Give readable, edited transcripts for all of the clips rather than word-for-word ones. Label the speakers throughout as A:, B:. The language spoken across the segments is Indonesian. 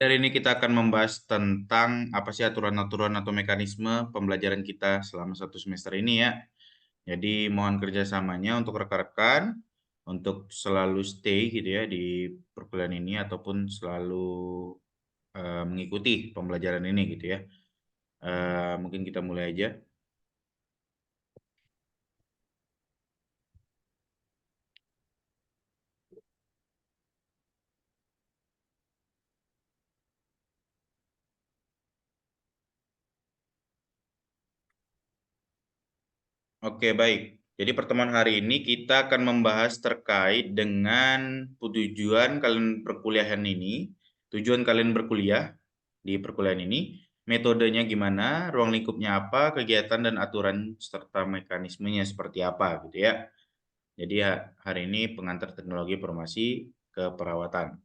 A: Hari ini kita akan membahas tentang apa sih aturan-aturan atau mekanisme pembelajaran kita selama satu semester ini ya. Jadi mohon kerjasamanya untuk rekan-rekan untuk selalu stay gitu ya di perkuliahan ini ataupun selalu mengikuti pembelajaran ini gitu ya. Mungkin kita mulai aja. Oke, baik. Jadi pertemuan hari ini kita akan membahas terkait dengan tujuan kalian perkuliahan ini, tujuan kalian berkuliah di perkuliahan ini, metodenya gimana, ruang lingkupnya apa, kegiatan dan aturan serta mekanismenya seperti apa gitu ya. Jadi hari ini pengantar teknologi informasi keperawatan.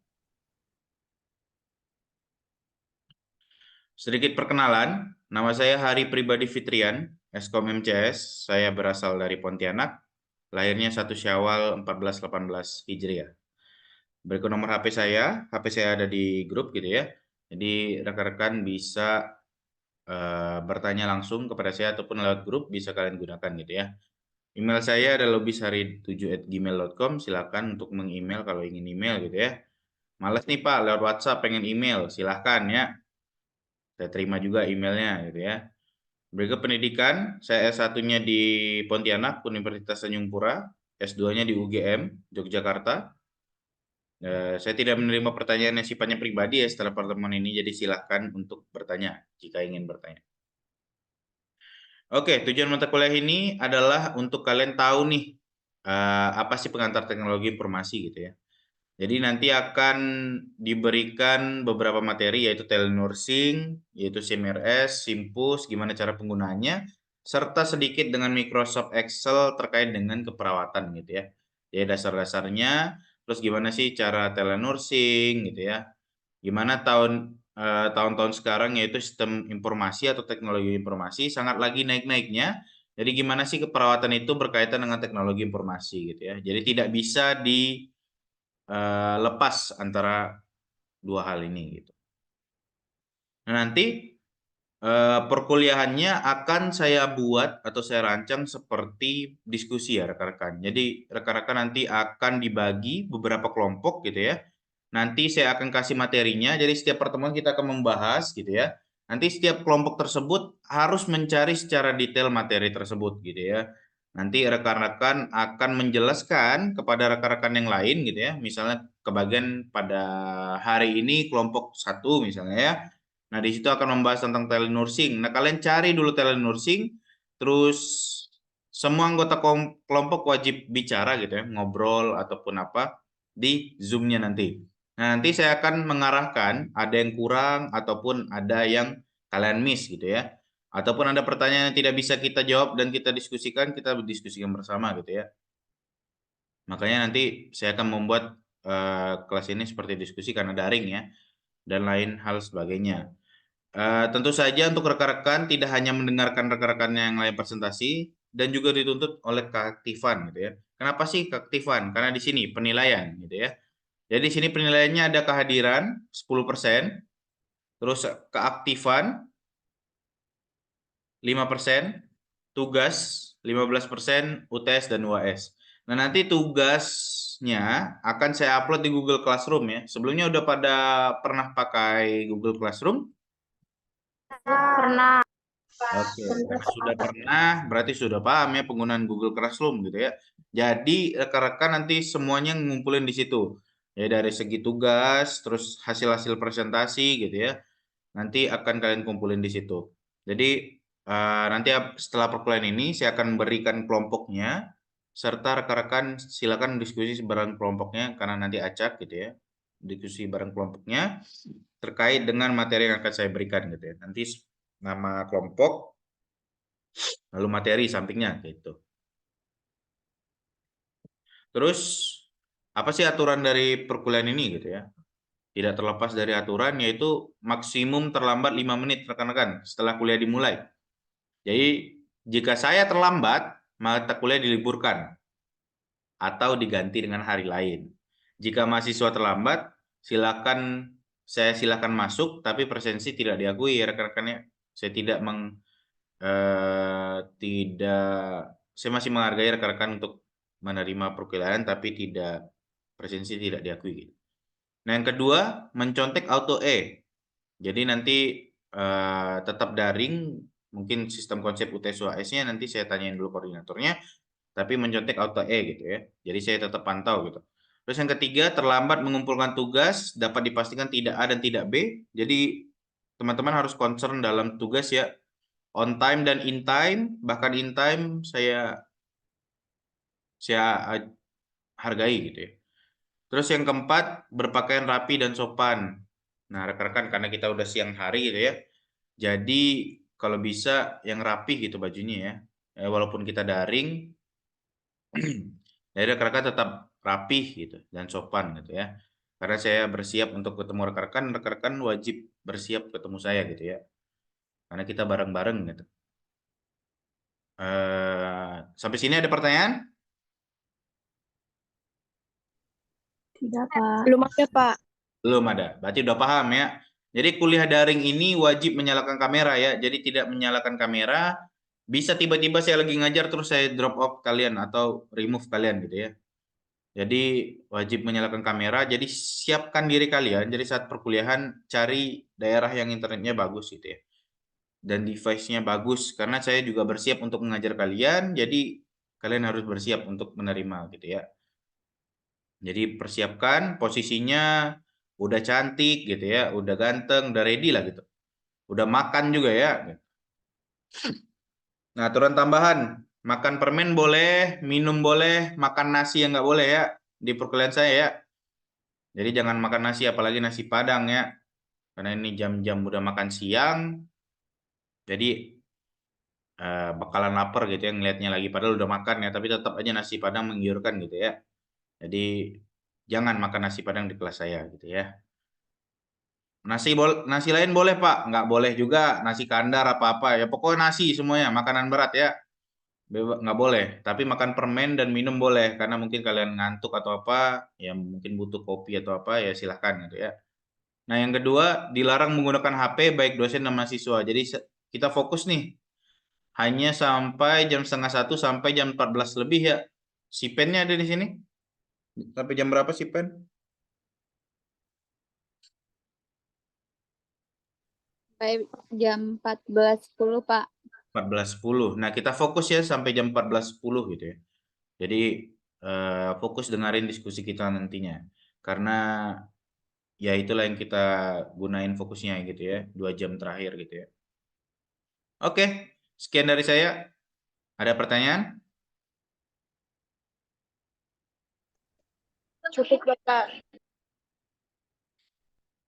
A: Sedikit perkenalan, nama saya Hari Pribadi Fitrian, Eskom MCS. Saya berasal dari Pontianak, lahirnya 1 Syawal 1418 Hijriah. Berikut nomor HP saya ada di grup gitu ya. Jadi rekan-rekan bisa bertanya langsung kepada saya ataupun lewat grup bisa kalian gunakan gitu ya. Email saya adalah lobishari7@gmail.com. Silakan untuk meng-email kalau ingin email gitu ya. Males nih Pak lewat WhatsApp pengen email, silahkan ya. Saya terima juga emailnya gitu ya. Berikut pendidikan, saya S1-nya di Pontianak, Universitas Tanjung Pura, S2-nya di UGM, Yogyakarta. Saya tidak menerima pertanyaan yang sifatnya pribadi ya setelah pertemuan ini, jadi silahkan untuk bertanya jika ingin bertanya. Oke, tujuan mata kuliah ini adalah untuk kalian tahu nih, apa sih pengantar teknologi informasi gitu ya. Jadi nanti akan diberikan beberapa materi yaitu telenursing, yaitu SIMRS, Simpus, gimana cara penggunaannya, serta sedikit dengan Microsoft Excel terkait dengan keperawatan gitu ya. Jadi dasar-dasarnya, terus gimana sih cara telenursing gitu ya. Gimana tahun-tahun sekarang yaitu sistem informasi atau teknologi informasi sangat lagi naik-naiknya. Jadi gimana sih keperawatan itu berkaitan dengan teknologi informasi gitu ya. Jadi tidak bisa lepas antara dua hal ini gitu. Nah, nanti perkuliahannya akan saya buat atau saya rancang seperti diskusi ya rekan-rekan. Jadi rekan-rekan nanti akan dibagi beberapa kelompok gitu ya. Nanti saya akan kasih materinya. Jadi setiap pertemuan kita akan membahas gitu ya. Nanti setiap kelompok tersebut harus mencari secara detail materi tersebut gitu ya. Nanti rekan-rekan akan menjelaskan kepada rekan-rekan yang lain gitu ya. Misalnya kebagian pada hari ini kelompok satu misalnya ya. Nah, di situ akan membahas tentang telenursing. Nah, kalian cari dulu telenursing, terus semua anggota kelompok wajib bicara gitu ya, ngobrol ataupun apa di Zoom-nya nanti. Nah, nanti saya akan mengarahkan ada yang kurang ataupun ada yang kalian miss gitu ya. Ataupun ada pertanyaan yang tidak bisa kita jawab dan kita diskusikan bersama gitu ya. Makanya nanti saya akan membuat kelas ini seperti diskusi karena daring ya, dan lain hal sebagainya. Tentu saja untuk rekan-rekan tidak hanya mendengarkan rekan-rekan yang lain presentasi dan juga dituntut oleh keaktifan gitu ya. Kenapa sih keaktifan? Karena di sini penilaian gitu ya. Jadi di sini penilaiannya ada kehadiran 10%, terus keaktifan 5%, tugas 15%, UTS dan UAS. Nah, nanti tugasnya akan saya upload di Google Classroom ya. Sebelumnya udah pada pernah pakai Google Classroom?
B: Pernah.
A: Oke, karena sudah pernah, berarti sudah paham ya penggunaan Google Classroom gitu ya. Jadi rekan-rekan nanti semuanya ngumpulin di situ. Ya dari segi tugas, terus hasil-hasil presentasi gitu ya. Nanti akan kalian kumpulin di situ. Jadi nanti setelah perkuliahan ini saya akan berikan kelompoknya serta rekan-rekan silakan diskusi bareng kelompoknya karena nanti acak gitu ya. Diskusi bareng kelompoknya terkait dengan materi yang akan saya berikan gitu ya. Nanti nama kelompok lalu materi sampingnya gitu. Terus apa sih aturan dari perkuliahan ini gitu ya? Tidak terlepas dari aturan yaitu maksimum terlambat 5 menit rekan-rekan setelah kuliah dimulai. Jadi jika saya terlambat, mata kuliah diliburkan atau diganti dengan hari lain. Jika mahasiswa terlambat, silakan saya silakan masuk, tapi presensi tidak diakui ya rekan-rekannya. Saya tidak, saya masih menghargai rekan-rekan untuk menerima perkuliahan, tapi presensi tidak diakui gitu. Nah, yang kedua, mencontek auto E. Jadi nanti tetap daring, mungkin sistem konsep UTS UAS-nya nanti saya tanyain dulu koordinatornya, tapi mencontek auto E gitu ya. Jadi saya tetap pantau gitu. Terus yang ketiga, terlambat mengumpulkan tugas dapat dipastikan tidak A dan tidak B. Jadi teman-teman harus concern dalam tugas ya, on time dan in time, bahkan in time saya hargai gitu ya. Terus yang keempat, berpakaian rapi dan sopan. Nah, rekan-rekan karena kita udah siang hari gitu ya. Jadi kalau bisa yang rapi gitu bajunya ya. Walaupun kita daring, jadi rekan-rekan tetap rapih gitu dan sopan gitu ya. Karena saya bersiap untuk ketemu rekan-rekan, rekan-rekan wajib bersiap ketemu saya gitu ya. Karena kita bareng-bareng gitu. Sampai sini ada pertanyaan?
B: Tidak, Pak. Belum ada, Pak.
A: Belum ada. Berarti udah paham ya. Jadi kuliah daring ini wajib menyalakan kamera ya. Jadi tidak menyalakan kamera, bisa tiba-tiba saya lagi ngajar terus saya drop off kalian atau remove kalian gitu ya. Jadi wajib menyalakan kamera. Jadi siapkan diri kalian. Jadi saat perkuliahan cari daerah yang internetnya bagus gitu ya. Dan device-nya bagus karena saya juga bersiap untuk mengajar kalian. Jadi kalian harus bersiap untuk menerima gitu ya. Jadi persiapkan posisinya udah cantik gitu ya, udah ganteng, udah ready lah gitu. Udah makan juga ya. Nah, aturan tambahan, makan permen boleh, minum boleh, makan nasi yang nggak boleh ya di perkuliahan saya ya. Jadi jangan makan nasi, apalagi nasi Padang ya. Karena ini jam-jam udah makan siang, jadi bakalan lapar gitu ya ngelihatnya lagi. Padahal udah makan ya, tapi tetap aja nasi Padang menggiurkan gitu ya. Jadi jangan makan nasi Padang di kelas saya gitu ya. Nasi lain boleh Pak, nggak boleh juga nasi kandar apa-apa ya. Pokoknya nasi semuanya, makanan berat ya. Nggak boleh, tapi makan permen dan minum boleh karena mungkin kalian ngantuk atau apa, ya mungkin butuh kopi atau apa ya silahkan gitu ya. Nah yang kedua dilarang menggunakan HP baik dosen dan mahasiswa. Jadi kita fokus nih hanya sampai jam setengah satu sampai jam 14 lebih ya. Si pennya ada di sini. Sampai jam berapa si pen?
B: Sampai jam 14.10, Pak.
A: 14.10. Nah kita fokus ya sampai jam 14.10 gitu ya. Jadi fokus dengerin diskusi kita nantinya. Karena ya itulah yang kita gunain fokusnya gitu ya. 2 jam terakhir gitu ya. Oke, sekian dari saya. Ada pertanyaan?
B: Cukup, Bapak.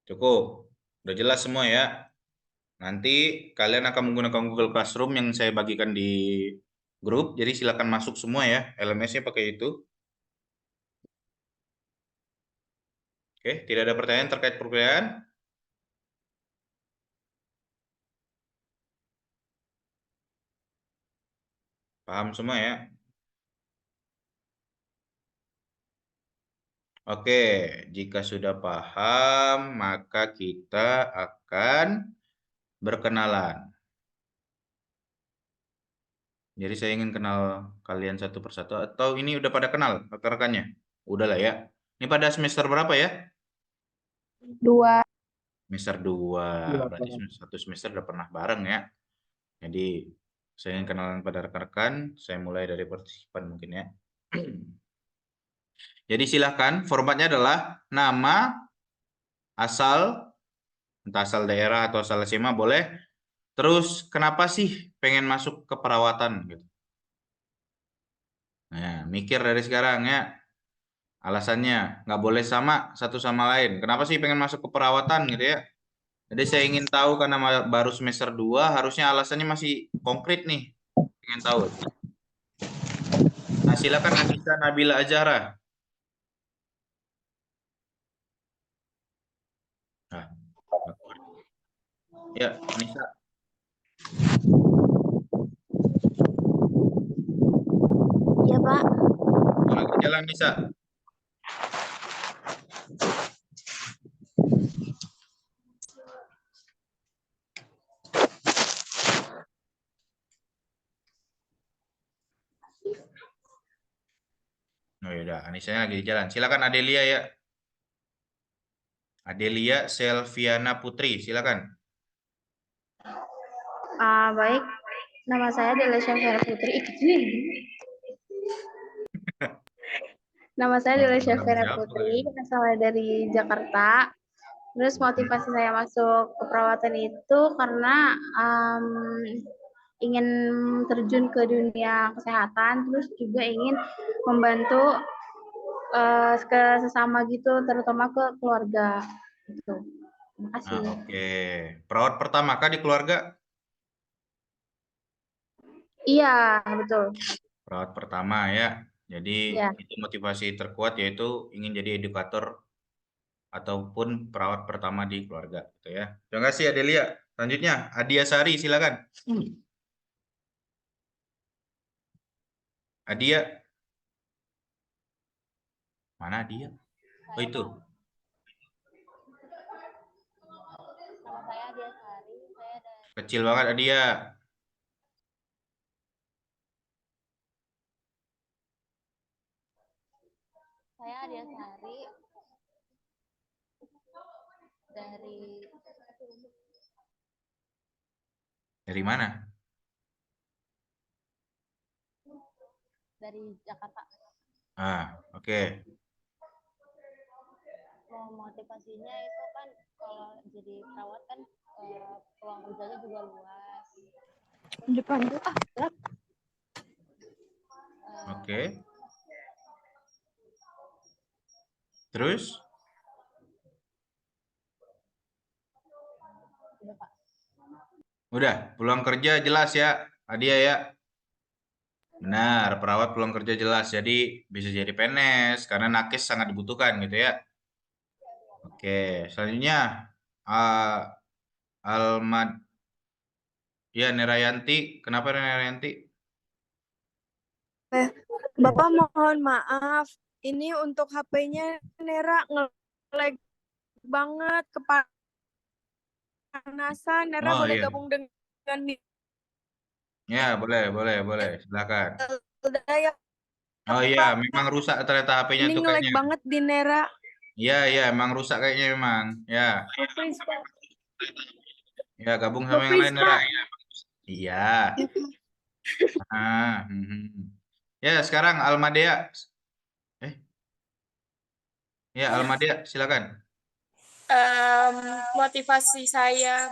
A: Cukup. Udah jelas semua ya. Nanti kalian akan menggunakan Google Classroom yang saya bagikan di grup. Jadi silakan masuk semua ya. LMS-nya pakai itu. Oke, tidak ada pertanyaan terkait perkuliahan? Paham semua ya? Oke, jika sudah paham, maka kita akan berkenalan. Jadi saya ingin kenal kalian satu persatu. Atau ini udah pada kenal rekan-rekannya? Udah lah ya. Ini pada semester berapa ya?
B: 2.
A: Semester 2. Berarti satu semester udah pernah bareng ya. Jadi saya ingin kenalan pada rekan-rekan. Saya mulai dari partisipan mungkin ya. Jadi silahkan formatnya adalah nama, asal, entah asal daerah atau asal SMA boleh. Terus kenapa sih pengen masuk ke perawatan gitu. Nah, mikir dari sekarang ya. Alasannya nggak boleh sama satu sama lain. Kenapa sih pengen masuk ke perawatan gitu ya? Jadi saya ingin tahu karena baru semester 2 harusnya alasannya masih konkret nih. Ingin tahu. Nah, silakan Anissa Nabila Azhara. Nah, ya, Anissa,
B: Iya, Pak.
A: silakan jalan Anissa. Oh yaudah, Anisanya lagi di jalan. Silakan Adelia ya. Adelia Selviana Putri, silakan.
B: Baik, nama saya Delia Syafira Putri. Nama saya Delia
A: Nama
B: Syafira
A: siapa ya?
B: Putri, asalnya dari Jakarta. Terus motivasi saya masuk keperawatan itu karena ingin terjun ke dunia kesehatan, terus juga ingin membantu ke sesama gitu, terutama ke keluarga. Gitu. Terima kasih.
A: Oke. Perawat pertama kah di keluarga?
B: Iya, betul.
A: Perawat pertama ya. Jadi
B: Ya.
A: itu motivasi terkuat yaitu ingin jadi edukator ataupun perawat pertama di keluarga gitu ya. Terima kasih Adelia. Selanjutnya Adia Sari silakan. Adia, mana Adia? Oh itu.
C: Nama saya Adia Sari, saya dari
A: Kecil banget Adia.
C: dari
A: Dari mana?
C: Jakarta.
A: Oke.
C: Motivasinya itu kan kalau jadi perawat kan peluang kerjanya juga luas.
B: Depan tuh
A: Oke. Terus? Udah, peluang kerja jelas ya, Adia ya. Benar, perawat peluang kerja jelas. Jadi bisa jadi PNS karena nakes sangat dibutuhkan gitu ya. Oke, selanjutnya uh, Almad ya Nerayanti. Kenapa Nerayanti?
B: Bapak mohon maaf. Ini untuk HP-nya Nera nge-lag banget, kepanasan. Nera
A: Oh
B: boleh
A: iya,
B: gabung dengan
A: ya boleh, silakan.
B: Hilda ya,
A: Oh iya,
B: Pak.
A: memang rusak ternyata HP-nya
B: Ini
A: tuh
B: nge-lag
A: kayaknya.
B: banget di Nera.
A: Iya, emang rusak kayaknya memang. Ya,
B: Please, Pak.
A: gabung sama yang
B: Please,
A: lain Nera.
B: Pak.
A: Iya. Ya, sekarang Almadea. Eh, ya Almadea, silakan.
D: Motivasi saya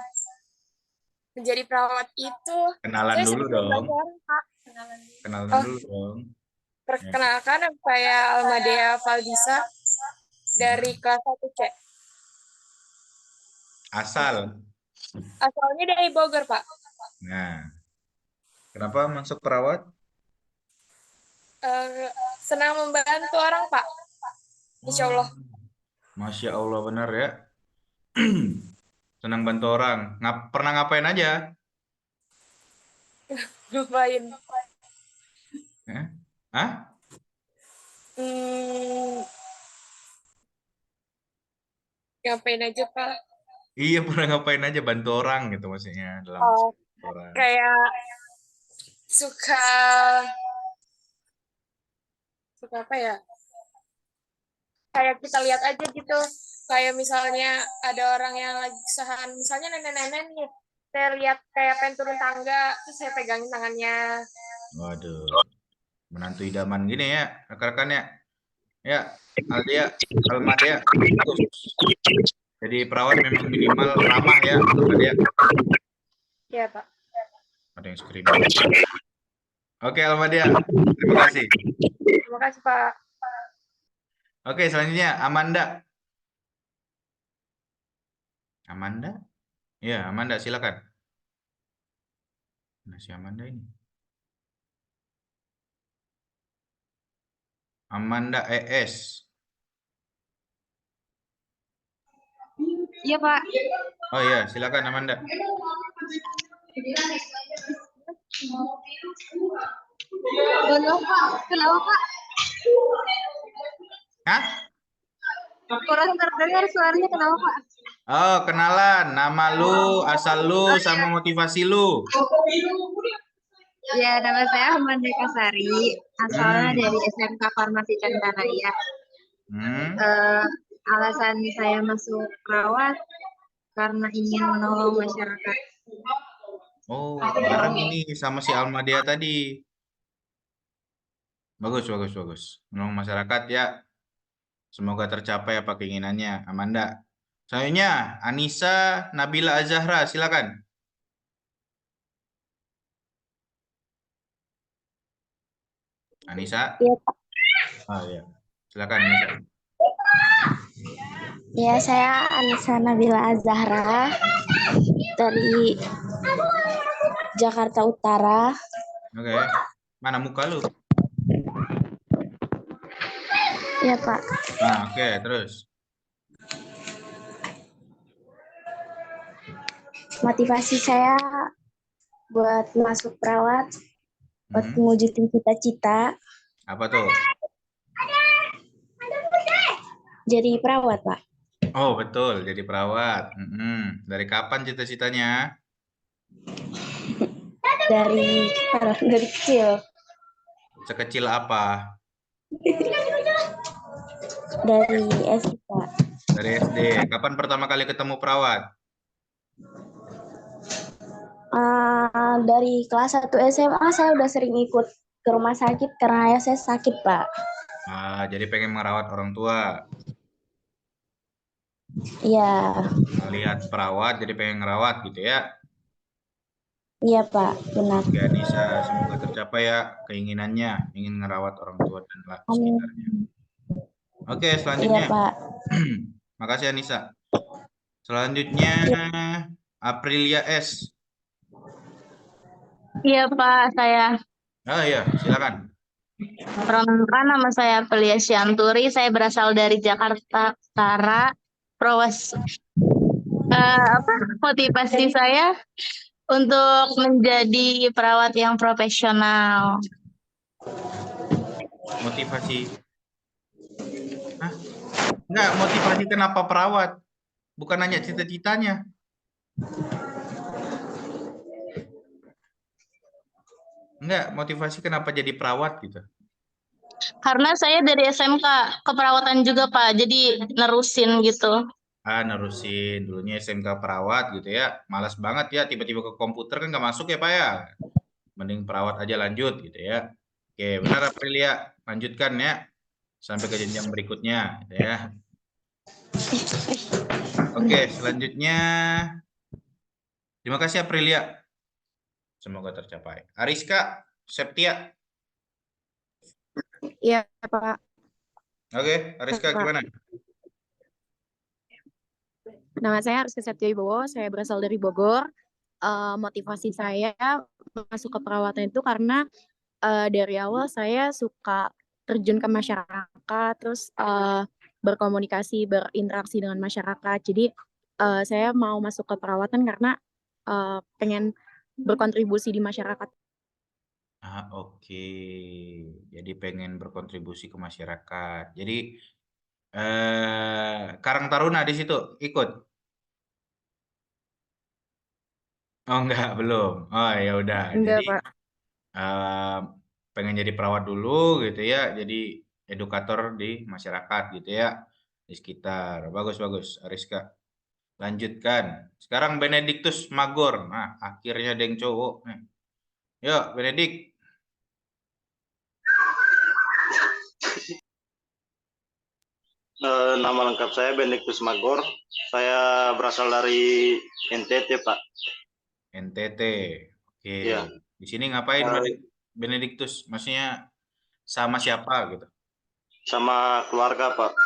D: menjadi perawat itu,
A: Kenalan
D: saya
A: dulu
D: sering
A: dong.
D: membantu orang, Pak.
A: Kenalan
D: Oh,
A: dulu dong. Ya.
D: perkenalkan, saya Almadea Valdisa dari kelas 1C.
A: Asal.
D: Asalnya dari Bogor, Pak.
A: Nah, kenapa masuk perawat?
D: Senang membantu orang, Pak. Insya
A: Wah,
D: Allah.
A: Masya Allah benar ya. Senang bantu orang. Pernah ngapain aja?
D: Lupain.
A: Hah?
D: Ngapain aja, Pak?
A: Iya, pernah ngapain aja bantu orang gitu maksudnya dalam
D: Oh,
A: orang.
D: kayak suka apa ya? Kayak kita lihat aja gitu. Kayak misalnya ada orang yang lagi kesusahan, misalnya nenek-nenek nih, saya lihat kayak pengen turun tangga, terus saya pegangin tangannya.
A: Waduh, menantu idaman gini ya, rekan-rekannya. Ya, Aldia, Almadea. Jadi perawat memang minimal ramah ya, Almadea.
D: Ya, Pak.
A: Ada yang screaming. Oke, Almadea. Terima kasih.
D: Terima kasih, Pak.
A: Oke, selanjutnya Amanda. Amanda? Ya, Amanda silakan. Nah, si Amanda ini. Amanda ES.
B: Iya, Pak.
A: Oh iya, silakan Amanda.
B: Kenapa, Pak?
A: Hah?
B: Kurang terdengar suaranya, kenapa, Pak?
A: Oh, kenalan. Nama lu, asal lu, sama motivasi lu.
E: Ya, nama saya Amanda Kasari, asalnya dari
A: Hmm.
E: SMK Farmasi Cengkaraya.
A: Hmm.
E: Alasan saya masuk perawat karena ingin menolong masyarakat.
A: Oh, bareng ini sama si Almadea tadi. Bagus, bagus, bagus. Menolong masyarakat ya. Semoga tercapai apa keinginannya, Amanda. Selanjutnya, Anissa Nabila Azahra, silakan. Anissa?
C: Iya, Pak.
A: Oh iya. Silakan Anissa.
C: Ya, saya Anissa Nabila Azahra dari Jakarta Utara.
A: Oke. Mana muka lu?
C: Iya, Pak.
A: Nah, oke, terus.
C: Motivasi saya buat masuk perawat, buat
A: Hmm.
C: mewujudin cita-cita
A: Apa tuh?
C: jadi perawat, Pak.
A: Oh, betul, jadi perawat. Dari kapan cita-citanya?
C: Dari kecil,
A: Sekecil apa?
C: dari SD, Pak.
A: Dari SD. Kapan pertama kali ketemu perawat?
C: Dari kelas 1 SMA saya udah sering ikut ke rumah sakit karena ayah saya sakit, Pak.
A: Jadi pengen merawat orang tua.
C: Iya,
A: Lihat perawat, jadi pengen ngerawat gitu ya.
C: iya, Pak, benar.
A: Oke, Anissa, semoga tercapai ya keinginannya, ingin ngerawat orang tua dan
C: Amin.
A: sekitarnya. Oke,
C: Iya,
A: selanjutnya.
C: Pak.
A: Makasih Anissa. Selanjutnya Aprilia S.
B: Iya Pak, saya
A: Oh iya, silakan.
B: perkenalkan nama saya Pelia Syanturi. Saya berasal dari Jakarta Utara. Motivasi saya untuk menjadi perawat yang profesional.
A: Motivasi. Hah? Enggak, motivasi kenapa perawat? Bukan hanya cita-citanya. Enggak, motivasi kenapa jadi perawat gitu.
B: Karena saya dari SMK keperawatan juga Pak, jadi nerusin gitu.
A: Nerusin dulunya SMK perawat gitu ya. Malas banget ya tiba-tiba ke komputer kan nggak masuk ya Pak ya. Mending perawat aja lanjut gitu ya. Oke, benar Aprilia. Lanjutkan ya. Sampai ke jenjang berikutnya gitu ya. Oke, selanjutnya terima kasih Aprilia. Semoga tercapai. Ariska Septia.
E: Iya, Pak.
A: Oke, Ariska
E: Pak.
A: gimana?
E: Nama saya Ariska Septia Wibowo, saya berasal dari Bogor. Motivasi saya masuk ke perawatan itu karena dari awal saya suka terjun ke masyarakat, terus berkomunikasi, berinteraksi dengan masyarakat. Jadi saya mau masuk ke perawatan karena pengen berkontribusi di masyarakat.
A: Oke. Jadi pengen berkontribusi ke masyarakat. Jadi Karang Taruna di situ ikut. Oh enggak, belum. Oh ya udah. Jadi
E: Enggak, Pak.
A: eh, pengen jadi perawat dulu gitu ya. Jadi edukator di masyarakat gitu ya. Di sekitar. Bagus bagus, Ariska. Lanjutkan. Sekarang Benediktus Magor. Nah, akhirnya ada yang cowok. Nih. Yuk, Benedik.
F: Nama lengkap saya Benediktus Magor. Saya berasal dari NTT, Pak.
A: NTT. Oke.
F: Ya.
A: Di sini ngapain Benediktus? Maksudnya sama siapa gitu?
F: Sama keluarga, Pak.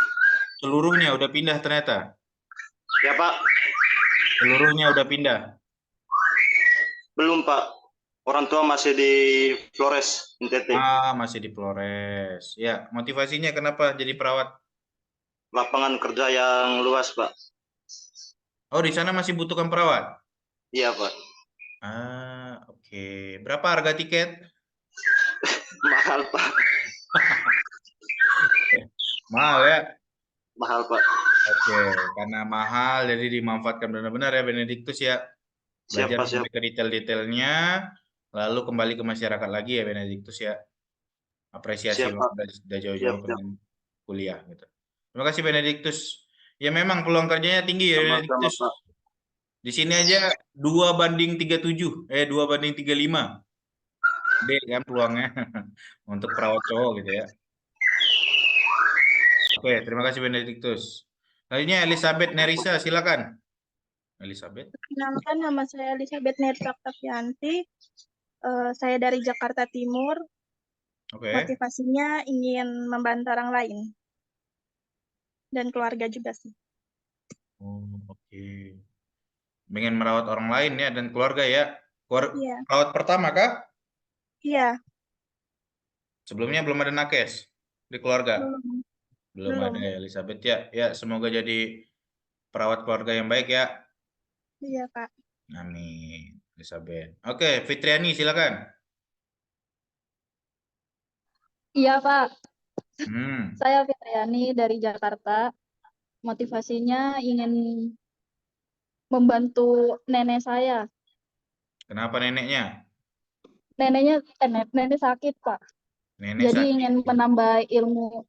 A: Seluruhnya udah pindah ternyata.
F: Ya, Pak.
A: Seluruhnya udah pindah.
F: Belum, Pak. Orang tua masih di Flores, NTT.
A: Masih di Flores. Ya, motivasinya kenapa jadi perawat?
F: Lapangan kerja yang luas, Pak.
A: Oh, di sana masih butuhkan perawat?
F: Iya, Pak.
A: Oke. Berapa harga tiket?
F: Mahal, Pak.
A: Mahal ya?
F: Mahal, Pak.
A: Oke, karena mahal jadi dimanfaatkan benar-benar ya Benediktus ya. Belajar
F: Siapa?
A: sampai ke detail-detailnya. lalu kembali ke masyarakat lagi ya Benediktus ya. Apresiasi
F: Siap,
A: loh,
F: Pak.
A: udah jauh-jauh
F: Siap.
A: pengen kuliah gitu. Terima kasih Benediktus. Ya memang peluang kerjanya tinggi ya
F: Sama-sama,
A: Benediktus.
F: Pak.
A: Di sini aja 2:37, 2:35. Gede kan peluangnya untuk perawat cowok gitu ya. Oke, terima kasih Benediktus. Selanjutnya Elizabeth Nerisa, silakan. Elizabeth.
G: Perkenalkan, nama saya Elizabeth Nersa Oktavianti. Saya dari Jakarta Timur.
A: Oke.
G: Motivasinya ingin membantu orang lain. Dan keluarga juga sih.
A: Oh, oke. Pengen merawat orang lain ya dan keluarga ya.
G: Iya.
A: Perawat pertama kah?
G: Iya,
A: Sebelumnya belum ada nakes di keluarga?
G: belum.
A: Belum
G: Belum.
A: ada ya Elizabeth ya. Ya, semoga jadi perawat keluarga yang baik ya.
G: Iya, Kak.
A: Amin, Elizabeth. Oke, Fitriani silakan.
H: Iya, Pak.
A: Hmm,
H: Saya Fitriani dari Jakarta. Motivasinya ingin membantu nenek saya.
A: kenapa neneknya?
H: Nenek sakit, Pak.
A: Nenek
H: Jadi
A: sakit.
H: ingin menambah ilmu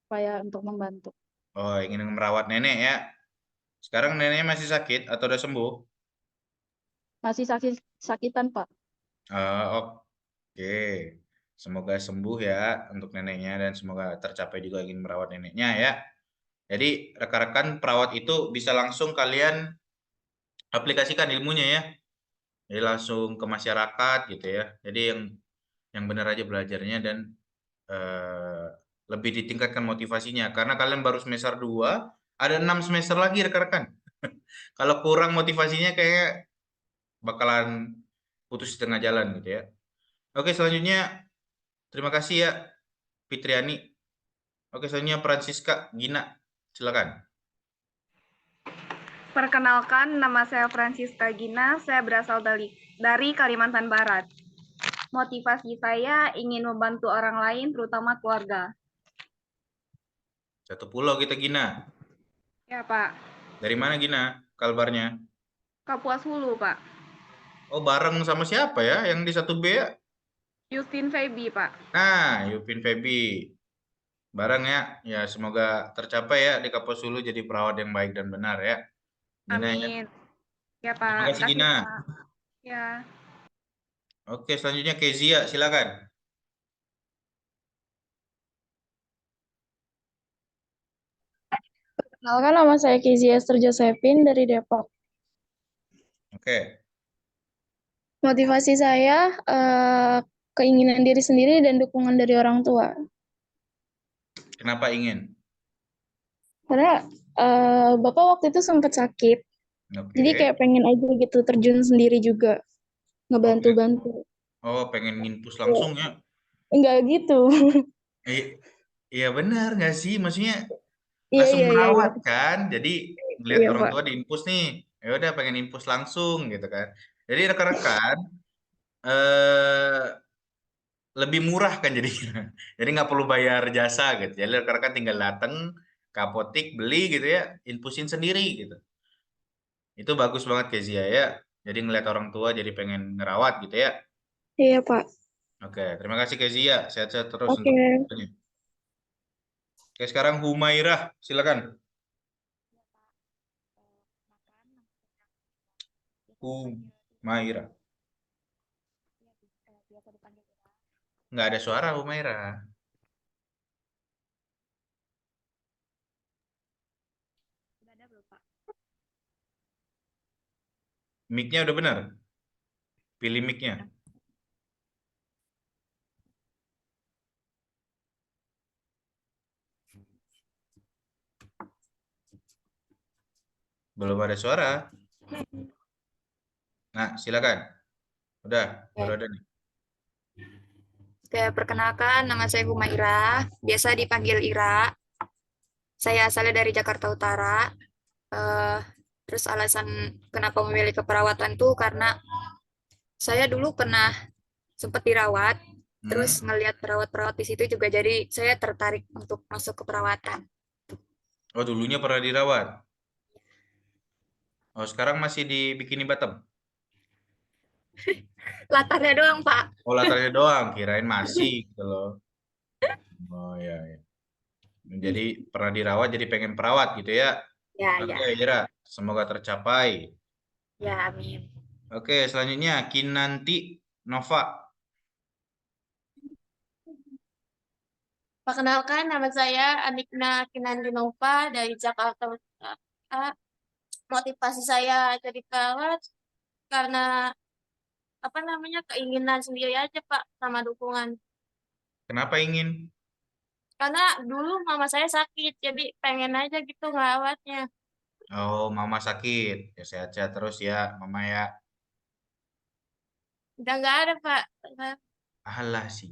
H: supaya untuk membantu.
A: Oh, ingin merawat nenek ya. Sekarang neneknya masih sakit atau udah sembuh?
H: Masih sakitan, Pak.
A: Oke. Semoga sembuh ya untuk neneknya dan semoga tercapai juga ingin merawat neneknya ya. Jadi rekan-rekan perawat itu bisa langsung kalian aplikasikan ilmunya ya. Jadi langsung ke masyarakat gitu ya. Jadi yang benar aja belajarnya dan eh, lebih ditingkatkan motivasinya karena kalian baru semester 2, ada 6 semester lagi rekan-rekan. Kalau kurang motivasinya kayak bakalan putus di tengah jalan gitu ya. Oke, selanjutnya terima kasih ya Fitriani. Oke, selanjutnya Francisca Gina. Silakan.
B: Perkenalkan, nama saya Francisca Gina, saya berasal dari Kalimantan Barat. Motivasi saya ingin membantu orang lain, terutama keluarga.
A: Satu pulau kita Gina.
B: Ya, Pak.
A: Dari mana Gina? Kalbarnya?
B: Kapuas Hulu, Pak.
A: Oh, bareng sama siapa ya? Yang di 1B ya?
B: Justin Feby, Pak.
A: Nah, Yupin Febi. Bareng ya. Ya, semoga tercapai ya di Kapuas Hulu jadi perawat yang baik dan benar ya. Gina ya.
B: Amin. Ya, Pak.
A: Terima kasih Gina.
B: Pak. Ya.
A: Oke, selanjutnya Kezia, silakan.
G: Perkenalkan, nama saya Kezia Esther Josephine dari Depok.
A: Oke.
G: Motivasi saya keinginan diri sendiri dan dukungan dari orang tua.
A: Kenapa ingin?
G: Karena Bapak waktu itu sempat sakit.
A: Oke.
G: Jadi kayak pengen aja gitu terjun sendiri juga. Ngebantu-bantu.
A: Oh, pengen nginpus langsung ya?
G: Enggak gitu.
A: Iya benar nggak sih? Maksudnya
G: Iya,
A: langsung
G: iya, iya.
A: merawat kan? Jadi ngeliat
G: Iya,
A: orang
G: Pak.
A: tua diinpus nih, ya udah pengen infus langsung gitu kan? Jadi rekan-rekan eh lebih murah kan jadinya. Jadi nggak perlu bayar jasa gitu. Jadi rekan-rekan tinggal datang ke apotik beli gitu ya, infusin sendiri gitu. Itu bagus banget Kezia ya. Jadi ngeliat orang tua jadi pengen ngerawat gitu ya.
G: Iya, Pak.
A: Oke, terima kasih Kezia. Sehat-sehat terus
G: Oke.
A: untuk kedepannya. Oke, sekarang Humairah, silakan. Humairah. Nggak ada suara Humairah. Mic-nya udah benar? Pilih mic-nya. Belum ada suara. Nah, silakan. Udah, baru ada nih.
I: Oke, perkenalkan nama saya Humaira, biasa dipanggil Ira. Saya asalnya dari Jakarta Utara. Terus alasan kenapa memilih keperawatan tuh karena saya dulu pernah sempat dirawat, terus ngelihat perawat-perawat di situ juga jadi saya tertarik untuk masuk ke perawatan.
A: Oh, dulunya pernah dirawat. Oh, sekarang masih di Bikini Bottom.
I: Latarnya doang, Pak.
A: Oh, latarnya doang, kirain masih gitu loh. Oh ya, ya. Jadi pernah dirawat jadi pengen perawat gitu ya.
I: Ya,
A: Oke,
I: ya.
A: Ira, semoga tercapai.
I: Ya, amin.
A: Oke, selanjutnya Kinanti Nova.
D: Perkenalkan, nama saya Anikna Kinandinova dari Jakarta Utara. Motivasi saya jadi perawat karena apa namanya keinginan sendiri aja Pak sama dukungan.
A: Kenapa ingin?
D: Karena dulu mama saya sakit, jadi pengen aja gitu ngerawatnya.
A: Oh, mama sakit. Ya sehat-sehat terus ya, mama ya.
D: Udah nggak ada Pak.
A: Alah sih.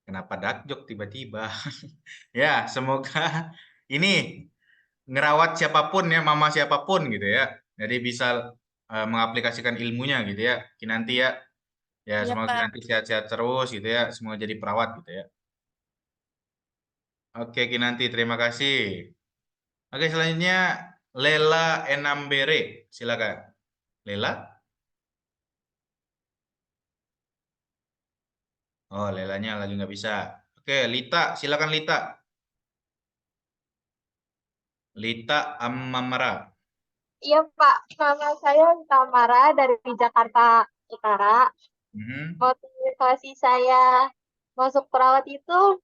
A: Kenapa dakjok tiba-tiba? Ya, semoga ini ngerawat siapapun ya, mama siapapun gitu ya. Jadi bisa mengaplikasikan ilmunya gitu ya. Kinanti ya. Ya,
D: Iya
A: semoga
D: Pak.
A: Kinanti sehat-sehat terus gitu ya. Semoga jadi perawat gitu ya. Oke, Kinanti, terima kasih. Oke, selanjutnya Lela Enambere. Silakan. Lela? Oh, Lelanya lagi nggak bisa. Oke, Lita, silakan Lita. Lita Amamara.
B: Iya Pak, nama saya Tamara dari Jakarta Utara.
A: Mhm.
B: Motivasi saya masuk perawat itu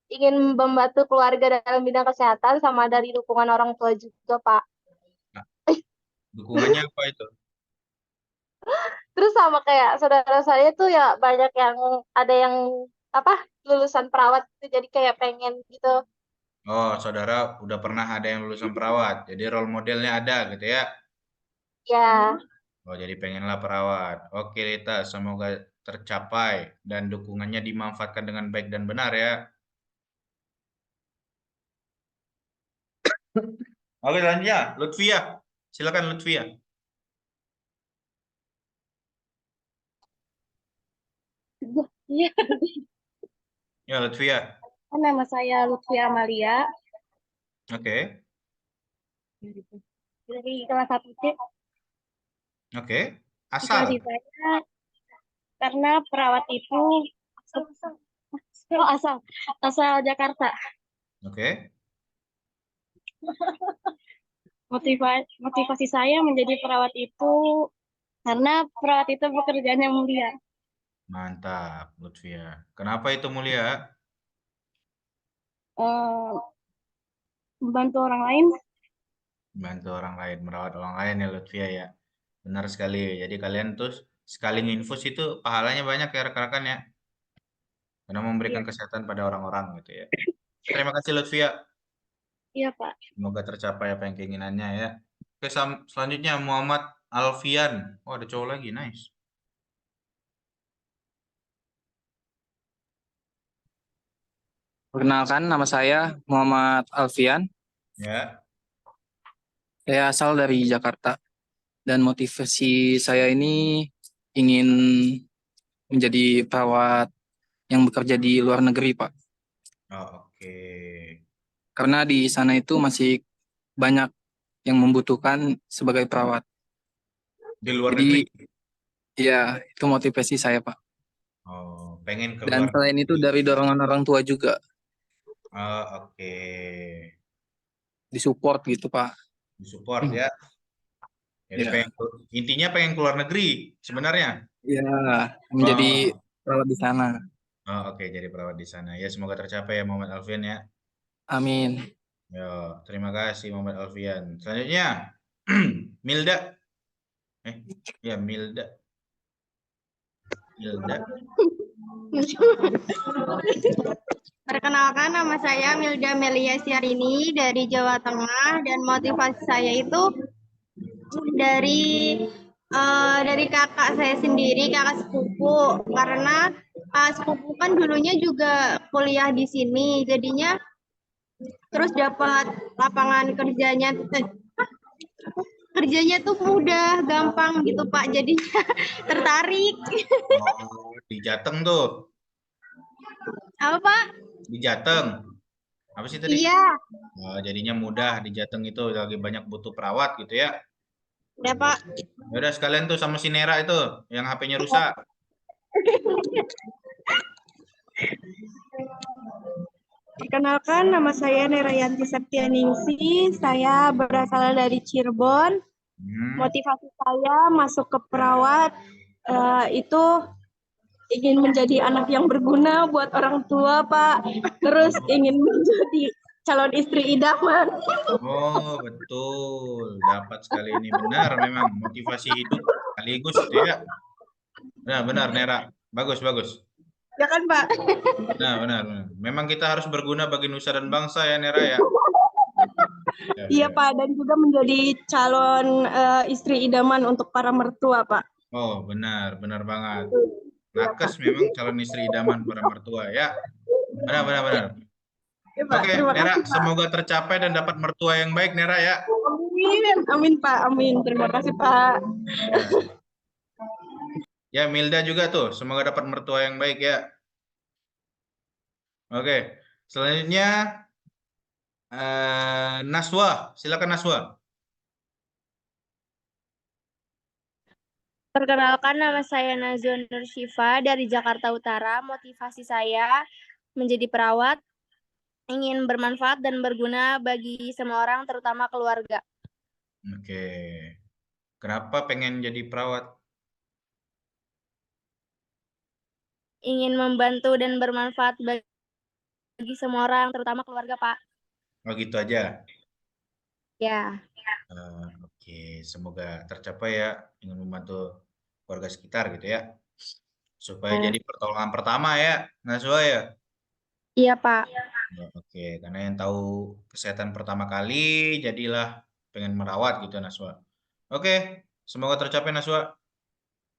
B: ingin membantu keluarga dalam bidang kesehatan sama dari dukungan orang tua juga Pak.
A: Nah, dukungannya apa itu?
B: Terus sama kayak saudara saya tuh ya banyak yang ada yang apa lulusan perawat itu jadi kayak pengen gitu.
A: Oh, saudara udah pernah ada yang lulusan perawat. Jadi role modelnya ada gitu ya.
B: Ya,
A: Oh, jadi pengenlah perawat. Oke, Lita, semoga tercapai dan dukungannya dimanfaatkan dengan baik dan benar ya. Oke, selanjutnya Lutfia. Silakan Lutfia.
G: Iya,
A: Ya, Lutfia.
G: nama saya Lutfi Amalia
A: Oke.
G: dari kelas 1C.
A: Oke.
G: Motivasi
A: Asal.
G: saya karena perawat itu oh, asal Jakarta.
A: Oke.
G: Motivasi saya menjadi perawat itu karena perawat itu pekerjaan yang mulia.
A: Mantap, Lutfia. Kenapa itu mulia?
G: Eh, Membantu orang lain.
A: Bantu orang lain, merawat orang lain ya Lutfia ya. Benar sekali. Jadi kalian tuh sekali nginfus itu pahalanya banyak ya rekan-rekan ya. Karena memberikan
G: Iya,
A: kesehatan pada orang-orang gitu ya. Terima kasih Lutfia.
G: iya Pak.
A: Semoga tercapai apa yang keinginannya ya. Oke, selanjutnya Muhammad Alfian. Oh, ada cowok lagi, nice.
J: Perkenalkan, nama saya Muhammad Alfian.
A: Ya,
J: Saya asal dari Jakarta dan motivasi saya ini ingin menjadi perawat yang bekerja di luar negeri, Pak.
A: oh, oke.
J: Karena di sana itu masih banyak yang membutuhkan sebagai perawat.
A: Di luar
J: Jadi,
A: negeri.
J: ya itu motivasi saya, Pak.
A: Oh, pengen ke
J: Dan
A: luar
J: selain itu
A: negeri.
J: dari dorongan orang tua juga
A: Oh, oke.
J: disupport gitu, Pak.
A: Disupport ya. Jadi
J: Ya,
A: intinya pengen keluar negeri sebenarnya.
J: ya menjadi
A: Oh,
J: perawat di sana.
A: oh, oke, jadi perawat di sana. Ya, semoga tercapai ya Muhammad Alfian ya.
J: Amin.
A: Yo, terima kasih Muhammad Alfian. Selanjutnya Milda. Ya Milda. Milda.
B: perkenalkan nama saya Milda Melia Siarini dari Jawa Tengah dan motivasi saya itu dari kakak saya sendiri, kakak sepupu karena sepupu kan dulunya juga kuliah di sini, jadinya terus dapat lapangan kerjanya tuh mudah, gampang gitu Pak, jadinya tertarik.
A: Oh, di Jateng tuh.
B: Apa Pak?
A: Di Jateng. Apa sih tadi?
B: Iya,
A: Oh, jadinya mudah di Jateng itu lagi banyak butuh perawat gitu ya.
B: Ya, Pak.
A: Ya udah sekalian tuh sama si Nera itu yang HP-nya rusak.
B: Perkenalkan, nama saya Nerayanti Septianingsih. Saya berasal dari Cirebon. Motivasi saya masuk ke perawat itu ingin menjadi anak yang berguna buat orang tua, Pak. Terus ingin menjadi calon istri idaman.
A: Oh, betul. Dapat sekali ini. Benar memang motivasi hidup sekaligus itu ya. Nah, benar Nera. Bagus, bagus.
B: Ya kan, Pak?
A: Nah, benar, benar. Memang kita harus berguna bagi nusa dan bangsa ya, Nera ya. Ya,
B: Iya,
A: ya.
B: Pak. Dan juga menjadi calon istri idaman untuk para mertua, Pak.
A: Oh, benar, benar banget. Nakes memang calon istri idaman para mertua ya. Benar, benar, benar.
B: Ya, Pak.
A: Oke,
B: Terima
A: Nera,
B: kasih, Pak.
A: semoga tercapai dan dapat mertua yang baik, Nera ya.
B: Amin. Amin, Pak. Amin. Terima kasih, Pak.
A: Ya, Milda juga tuh, semoga dapat mertua yang baik ya. Oke, selanjutnya Naswa, silakan Naswa.
K: Perkenalkan, nama saya Nazwa Nur Syifa dari Jakarta Utara. Motivasi saya menjadi perawat, ingin bermanfaat dan berguna bagi semua orang, terutama keluarga.
A: Oke, kenapa pengen jadi perawat?
K: Ingin membantu dan bermanfaat bagi semua orang, terutama keluarga, Pak.
A: Oh gitu aja.
K: Ya.
A: Oke, semoga tercapai ya, ingin membantu keluarga sekitar gitu ya. Supaya jadi pertolongan pertama ya, Naswa ya.
K: Iya, Pak.
A: Ya, oke, karena yang tahu kesehatan pertama kali, jadilah pengen merawat gitu Naswa. Oke, semoga tercapai Naswa.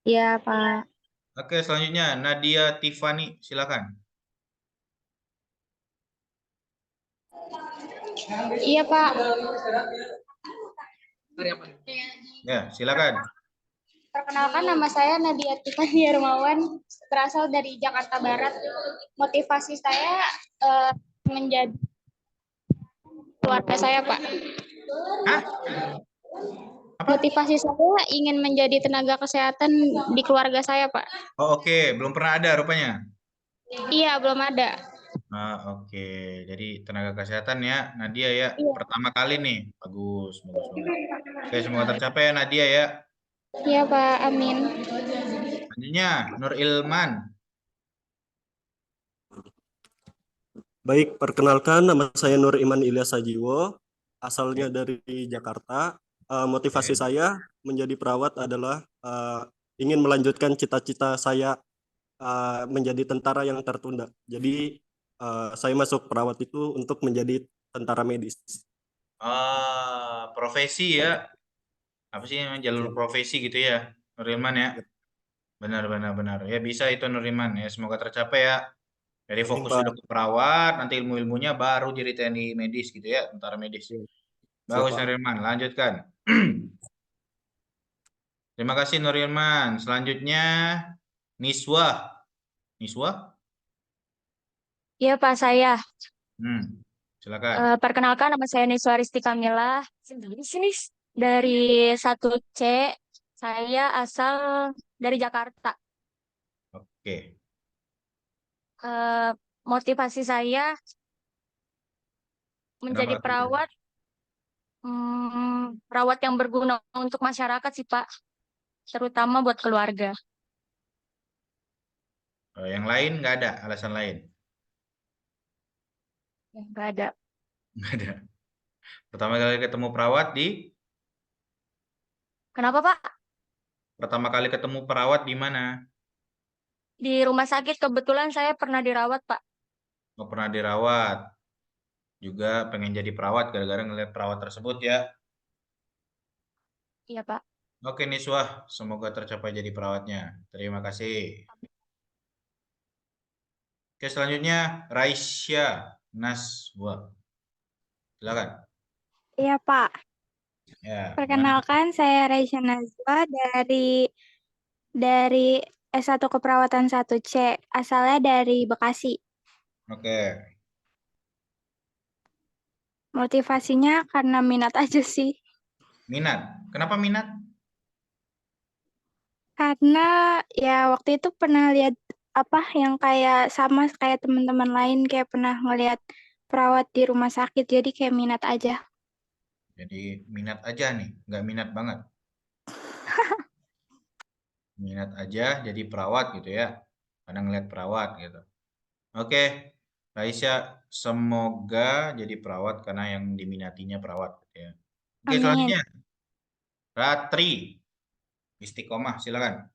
K: Iya, Pak.
A: Oke, selanjutnya Nadia Tiffany, silakan.
G: Iya, Pak.
A: Ya, silakan.
G: Perkenalkan, nama saya Nadia Tiffany Hermawan, berasal dari Jakarta Barat. Motivasi saya menjadi keluarga saya, Pak.
A: Hah?
G: Motivasi saya ingin menjadi tenaga kesehatan di keluarga saya, Pak.
A: Oh, oke, belum pernah ada rupanya.
G: Iya, belum ada.
A: Oke, jadi tenaga kesehatan ya, Nadia ya, pertama kali nih, bagus, bagus banget. Oke, semoga tercapai ya Nadia ya.
G: Iya, Pak, amin.
A: Selanjutnya Nur Ilman.
L: Baik, perkenalkan nama saya Nur Iman Ilyas Sajiwo, asalnya dari Jakarta. Motivasi saya menjadi perawat adalah ingin melanjutkan cita-cita saya menjadi tentara yang tertunda. Jadi saya masuk perawat itu untuk menjadi tentara medis.
A: Profesi ya, apa sih jalur profesi gitu ya, Nur Ilman ya. Benar, benar, benar. Ya bisa itu Nur Ilman ya, semoga tercapai ya. Jadi fokus dulu ke perawat, nanti ilmu-ilmunya baru jadi TNI medis gitu ya, tentara medis. Bagus Nur Ilman, lanjutkan. Terima kasih Nur Ilman. Selanjutnya Niswa. Niswa?
M: Iya, Pak, saya.
A: Silakan.
M: Perkenalkan, nama saya Niswa Risti Kamila. Dari 1C, saya asal dari Jakarta.
A: Oke.
M: Motivasi saya menjadi perawat, perawat yang berguna untuk masyarakat sih, Pak. Terutama buat keluarga.
A: Yang lain nggak ada alasan lain?
M: Nggak ada.
A: Nggak ada. Pertama kali ketemu perawat di?
M: Kenapa, Pak?
A: Pertama kali ketemu perawat di mana?
M: Di rumah sakit, kebetulan saya pernah dirawat, Pak.
A: Oh, pernah dirawat. Juga pengen jadi perawat gara-gara ngeliat perawat tersebut ya?
M: Iya, Pak.
A: Oke, Niswah. Semoga tercapai jadi perawatnya. Terima kasih. Oke, selanjutnya Raisya Naswa. Silakan.
N: Iya, Pak.
A: Ya,
N: Perkenalkan, saya Raisya Nazwa dari S1 Keperawatan 1C, asalnya dari Bekasi.
A: Oke.
N: Motivasinya karena minat aja sih.
A: Minat. Kenapa minat?
N: Karena ya waktu itu pernah lihat apa yang kayak sama kayak teman-teman lain, kayak pernah ngelihat perawat di rumah sakit, jadi kayak minat aja.
A: Jadi minat aja nih, nggak minat banget. Minat aja jadi perawat gitu ya. Karena ngeliat perawat gitu. Oke, Raisya, semoga jadi perawat karena yang diminatinya perawat gitu ya. Oke,
N: Amin.
A: selanjutnya Ratri Istiqomah, silakan.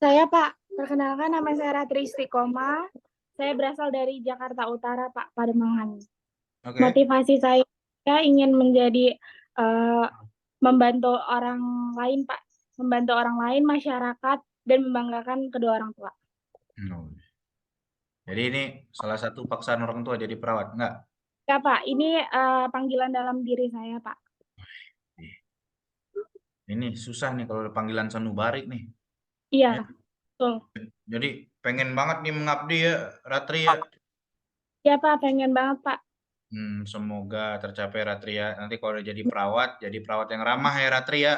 K: Saya Pak, perkenalkan nama saya Ratri Istiqomah. Saya berasal dari Jakarta Utara Pak, Pademangan.
A: Oke.
K: Motivasi saya ingin menjadi membantu orang lain Pak, membantu orang lain, masyarakat, dan membanggakan kedua orang tua.
A: Jadi ini salah satu paksaan orang tua jadi perawat, enggak?
K: Ya Pak, ini panggilan dalam diri saya Pak.
A: Ini susah nih kalau panggilan sanubari nih.
K: Iya, betul.
A: Jadi pengen banget nih mengabdi ya, Ratri ya.
K: Ya Pak, pengen banget Pak.
A: Semoga tercapai Ratri ya. Nanti kalau udah jadi perawat yang ramah ya Ratri ya.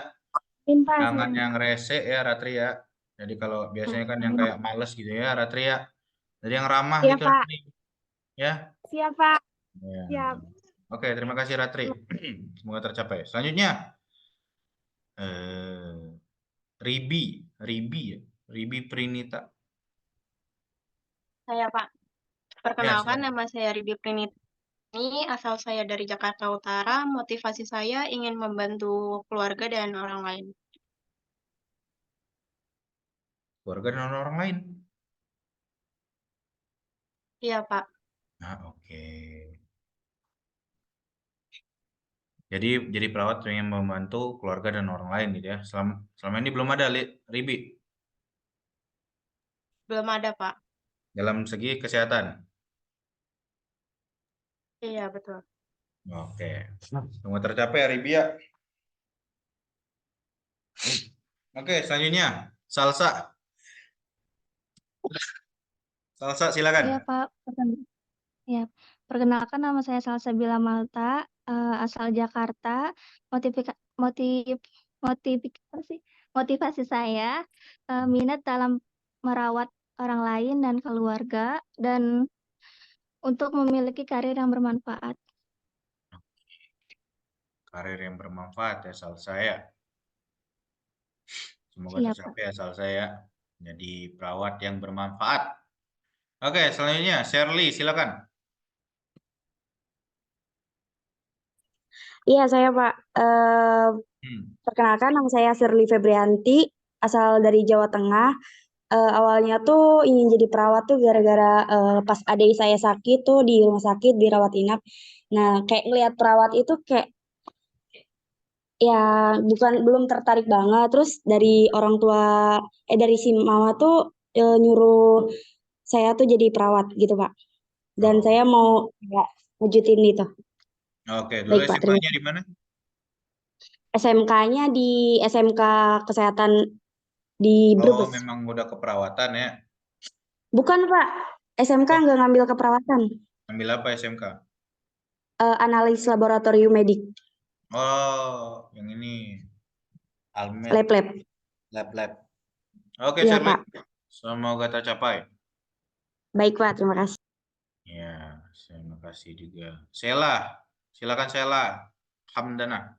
K: Amin, Pak.
A: Jangan yang rese ya Ratri ya. Jadi kalau biasanya kan yang kayak males gitu ya Ratri ya. Jadi yang ramah
K: Iya,
A: gitu
K: Pak.
A: Ratri. Ya.
K: Siap Pak.
A: Ya.
K: Siap.
A: Oke, terima kasih Ratri. Semoga tercapai. Selanjutnya Ribi ya. Ribi Prinita.
O: Saya Pak,
A: Ya,
O: perkenalkan
A: silakan.
O: nama saya Ribi Prinitani, asal saya dari Jakarta Utara. Motivasi saya ingin membantu keluarga dan orang lain.
A: Keluarga dan orang lain.
O: Iya Pak,
A: Nah, oke. Jadi perawat yang membantu keluarga dan orang lain gitu ya. Selama ini belum ada Ribi
O: belum ada Pak.
A: dalam segi kesehatan.
O: Iya betul.
A: Oke. Semua tercapai ya Ribi ya. Oke, selanjutnya Salsa. Salsa silakan.
M: Iya Pak, ya, perkenalkan nama saya Salsabila Malta, asal Jakarta. Motivika, motiv, motivasi saya minat dalam merawat orang lain dan keluarga dan untuk memiliki karir yang bermanfaat.
A: Karir yang bermanfaat ya Salsa ya. Semoga
M: Siap,
A: tercapai ya Salsa ya. Jadi perawat yang bermanfaat. Oke, selanjutnya Shirley silakan.
P: Iya, saya Pak. Perkenalkan, nama saya Shirley Febrianti, asal dari Jawa Tengah. Awalnya tuh ingin jadi perawat tuh gara-gara pas adik saya sakit tuh di rumah sakit, dirawat inap. Nah, kayak ngelihat perawat itu kayak ya belum tertarik banget. Terus dari orang tua, dari si mama tuh nyuruh saya tuh jadi perawat gitu Pak. Dan saya mau ya, lanjutin itu.
A: Oke, dulu
P: Baik Pak, terima
A: SMA-nya di mana?
P: SMK-nya di SMK Kesehatan di
A: Oh,
P: Brebes.
A: memang udah keperawatan ya.
P: Bukan Pak, SMK nggak ngambil keperawatan.
A: Ambil apa SMK?
P: Analis laboratorium medik.
A: Oh, yang ini Almed.
P: Lab.
A: Oke,
P: Iya
A: Shirley.
P: Pak.
A: Semoga tercapai.
P: Baik Pak, terima kasih.
A: Ya, terima kasih juga. Sela, silakan Sela. Hamdana.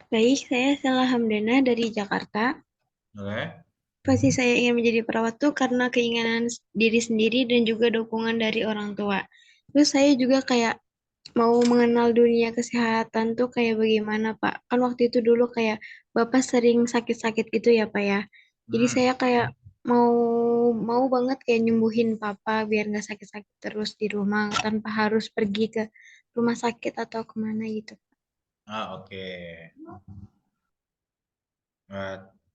Q: Baik, saya Sela Hamdana dari Jakarta.
A: Oke.
Q: Pasti saya ingin menjadi perawat tuh karena keinginan diri sendiri dan juga dukungan dari orang tua. Terus saya juga kayak mau mengenal dunia kesehatan tuh kayak bagaimana Pak. Kan waktu itu dulu kayak Bapak sering sakit-sakit gitu ya Pak ya. Jadi saya kayak mau banget kayak nyembuhin Papa biar nggak sakit-sakit terus di rumah tanpa harus pergi ke rumah sakit atau kemana gitu.
A: Oke.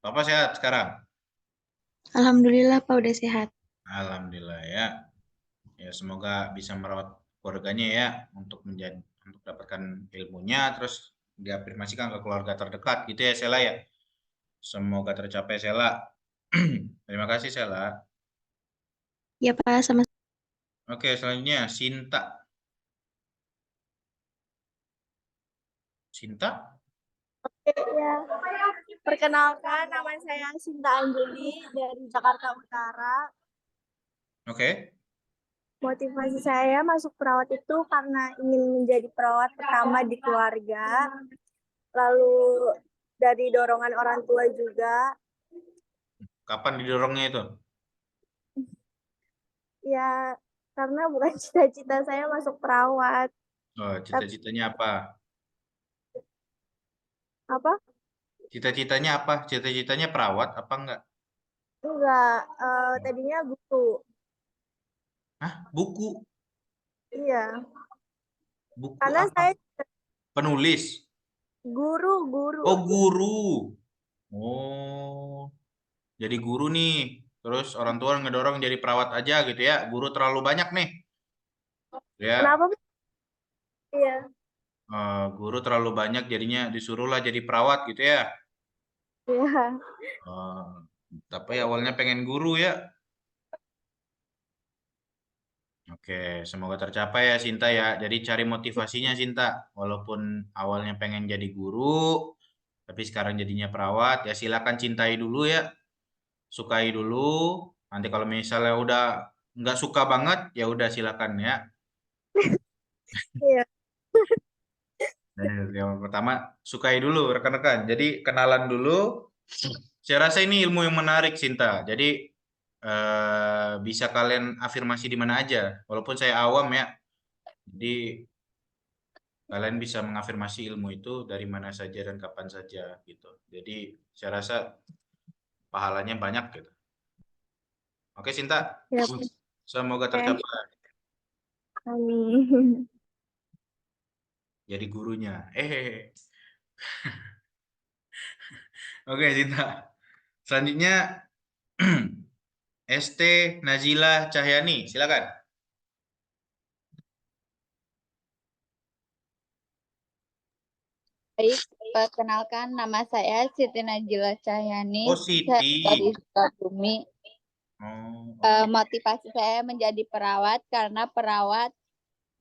A: Papa sehat sekarang?
Q: Alhamdulillah Pak udah sehat.
A: Alhamdulillah ya. Ya, semoga bisa merawat keluarganya ya untuk dapatkan ilmunya terus diafirmasikan ke keluarga terdekat gitu ya Sela ya. Semoga tercapai Sela. Terima kasih Sela.
Q: Ya Pak, sama.
A: Oke, selanjutnya Sinta.
K: Ya, perkenalkan nama saya Sinta Anjeli dari Jakarta Utara.
A: Oke.
K: Motivasi saya masuk perawat itu karena ingin menjadi perawat pertama di keluarga. Lalu dari dorongan orang tua juga.
A: Kapan didorongnya itu?
K: Ya, karena bukan cita-cita saya masuk perawat.
A: Oh, cita-citanya apa?
K: Apa?
A: Cita-citanya apa? Cita-citanya perawat apa enggak?
K: Enggak, tadinya guru.
A: Hah? Buku?
K: Iya,
A: Buku
K: karena
A: apa?
K: saya
A: Penulis?
K: guru.
A: Oh, guru. Oh, jadi guru nih. Terus orang tua ngedorong jadi perawat aja gitu ya. Guru terlalu banyak nih. Ya,
K: Kenapa? Iya,
A: guru terlalu banyak jadinya disuruhlah jadi perawat gitu ya.
K: iya.
A: Tapi awalnya pengen guru ya. Oke, semoga tercapai ya Sinta ya. Jadi cari motivasinya Sinta. Walaupun awalnya pengen jadi guru, tapi sekarang jadinya perawat, ya silakan cintai dulu ya. Sukai dulu. Nanti kalau misalnya udah nggak suka banget, ya udah silakan ya.
K: Iya.
A: Yang pertama sukai dulu rekan-rekan. Jadi kenalan dulu. Saya rasa ini ilmu yang menarik Sinta. Jadi bisa kalian afirmasi di mana aja. Walaupun saya awam ya. Jadi kalian bisa mengafirmasi ilmu itu dari mana saja dan kapan saja gitu. Jadi saya rasa pahalanya banyak gitu. Oke Sinta.
K: Ya.
A: Semoga
K: Oke.
A: tercapai
K: Amin.
A: jadi gurunya. Oke Sinta. Selanjutnya ST Nazila Cahyani, silakan.
R: Baik, perkenalkan nama saya Siti Najila Cahyani.
A: Oh, Siti.
R: Saya dari Sukabumi.
A: Oh,
R: Motivasi saya menjadi perawat karena perawat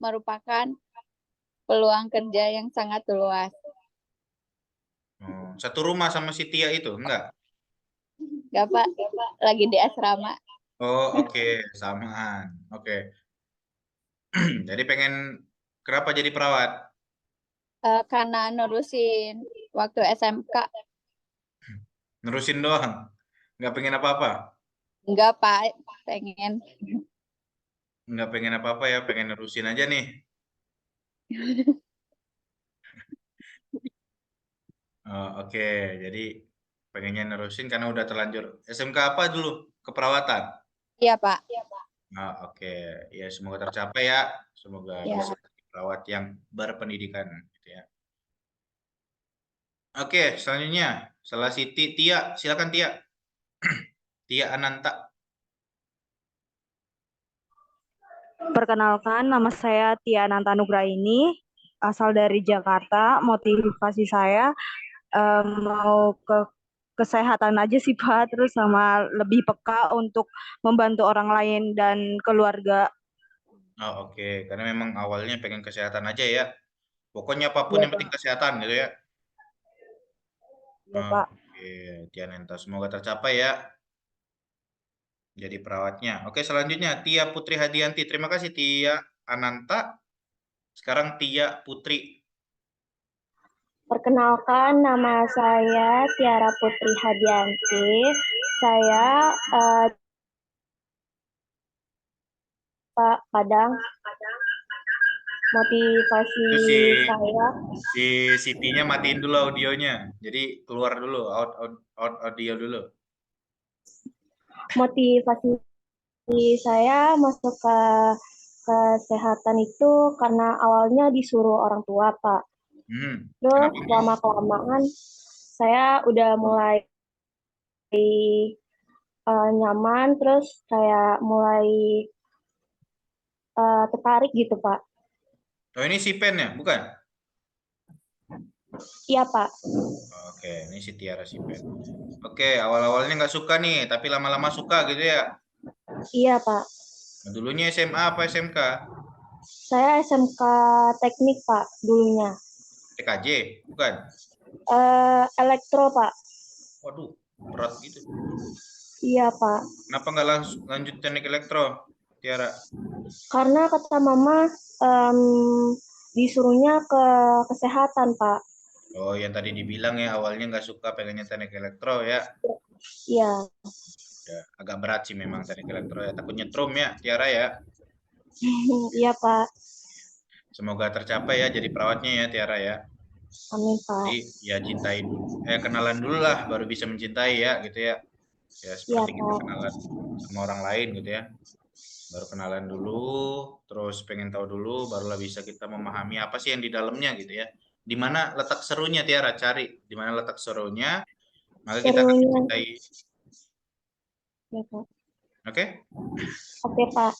R: merupakan peluang kerja yang sangat luas.
A: Satu rumah sama si Tia itu, enggak?
R: Enggak, Pak. Lagi di asrama.
A: Oh, oke, samaan. Oke. Jadi pengen kenapa jadi perawat?
R: Karena nurusin waktu SMK.
A: Nerusin doang. Enggak pengen apa-apa?
R: Enggak, Pak. Pengen.
A: Enggak pengen apa-apa ya, pengen nerusin aja nih. Oke, jadi pengennya nerusin karena udah terlanjur. SMK apa dulu? Keperawatan?
R: Iya, Pak.
A: Oke. Ya, semoga tercapai ya. Semoga
R: Ya.
A: bisa jadi perawat yang berpendidikan gitu ya. Oke, selanjutnya setelah Siti, Tia, silakan Tia. Tia Ananta.
S: Perkenalkan, nama saya Tia Ananta Nugraini, asal dari Jakarta. Motivasi saya mau ke kesehatan aja sih Pak, terus sama lebih peka untuk membantu orang lain dan keluarga.
A: Oh, oke. Karena memang awalnya pengen kesehatan aja ya. Pokoknya apapun yang penting kesehatan gitu ya.
S: Ya, Pak.
A: Oke, Tia Ananta, semoga tercapai ya. Jadi perawatnya. Oke, selanjutnya Tia Putri Hadianti. Terima kasih Tia Ananta. Sekarang Tia Putri.
T: Perkenalkan, nama saya Tiara Putri Hadianti. Saya Pak Padang. Motivasi saya.
A: Si Siti-nya matiin dulu audionya. Jadi keluar dulu, out audio dulu.
T: Motivasi saya masuk ke kesehatan itu karena awalnya disuruh orang tua, Pak. Terus lama-kelamaan saya udah mulai nyaman, terus kayak mulai tertarik gitu, Pak.
A: Oh, ini si Pen ya, bukan?
T: Iya, Pak.
A: Oke, ini si Tiara si Pen. Oke, awal-awalnya nggak suka nih, tapi lama-lama suka gitu ya?
T: Iya, Pak.
A: Nah, dulunya SMA apa SMK?
T: Saya SMK Teknik, Pak, dulunya.
A: TKJ, bukan?
T: Elektro, Pak.
A: Waduh, berat gitu.
T: Iya, Pak.
A: Kenapa nggak langsung lanjut teknik elektro, Tiara?
T: Karena kata Mama disuruhnya ke kesehatan, Pak.
A: Oh, yang tadi dibilang ya awalnya nggak suka pengennya teknik elektro ya.
T: Iya.
A: Ya, agak berat sih memang teknik elektro ya. Takut nyetrum ya, Tiara ya.
T: Iya, Pak.
A: Semoga tercapai ya jadi perawatnya ya, Tiara ya.
T: Amin, Pak.
A: Jadi ya cintai dulu, kenalan dulu lah baru bisa mencintai ya gitu ya. Ya seperti kita kenalan sama orang lain gitu ya. Baru kenalan dulu, terus pengen tahu dulu, barulah bisa kita memahami apa sih yang di dalamnya gitu ya. Di mana letak serunya, Tiara, cari di mana letak serunya, maka kita akan mencintai.
T: Ya, Pak.
A: Oke?
T: Oke, Pak.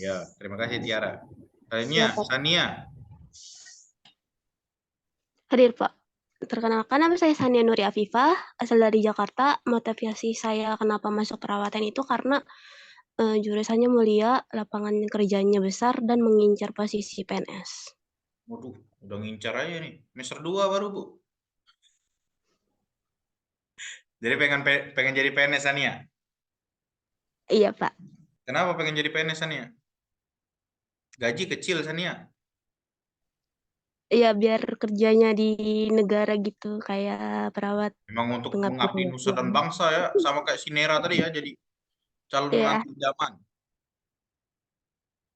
A: Ya, terima kasih Tiara. Selanjutnya, Sania.
U: Hadir, Pak. Perkenalkan, nama saya Sania Nuri Afifah, asal dari Jakarta. Motivasi saya kenapa masuk perawatan itu karena jurusannya mulia, lapangan kerjanya besar, dan mengincar posisi PNS.
A: Waduh, udah ngincar aja nih. Semester 2 baru, Bu. Jadi pengen jadi PNS, Sania?
U: Iya, Pak.
A: Kenapa pengen jadi PNS, Sania? Gaji kecil, Sania?
U: Iya, biar kerjanya di negara gitu, kayak perawat.
A: Memang untuk mengabdi nusa dan bangsa ya, sama kayak si Nera tadi ya, jadi calon menantu zaman.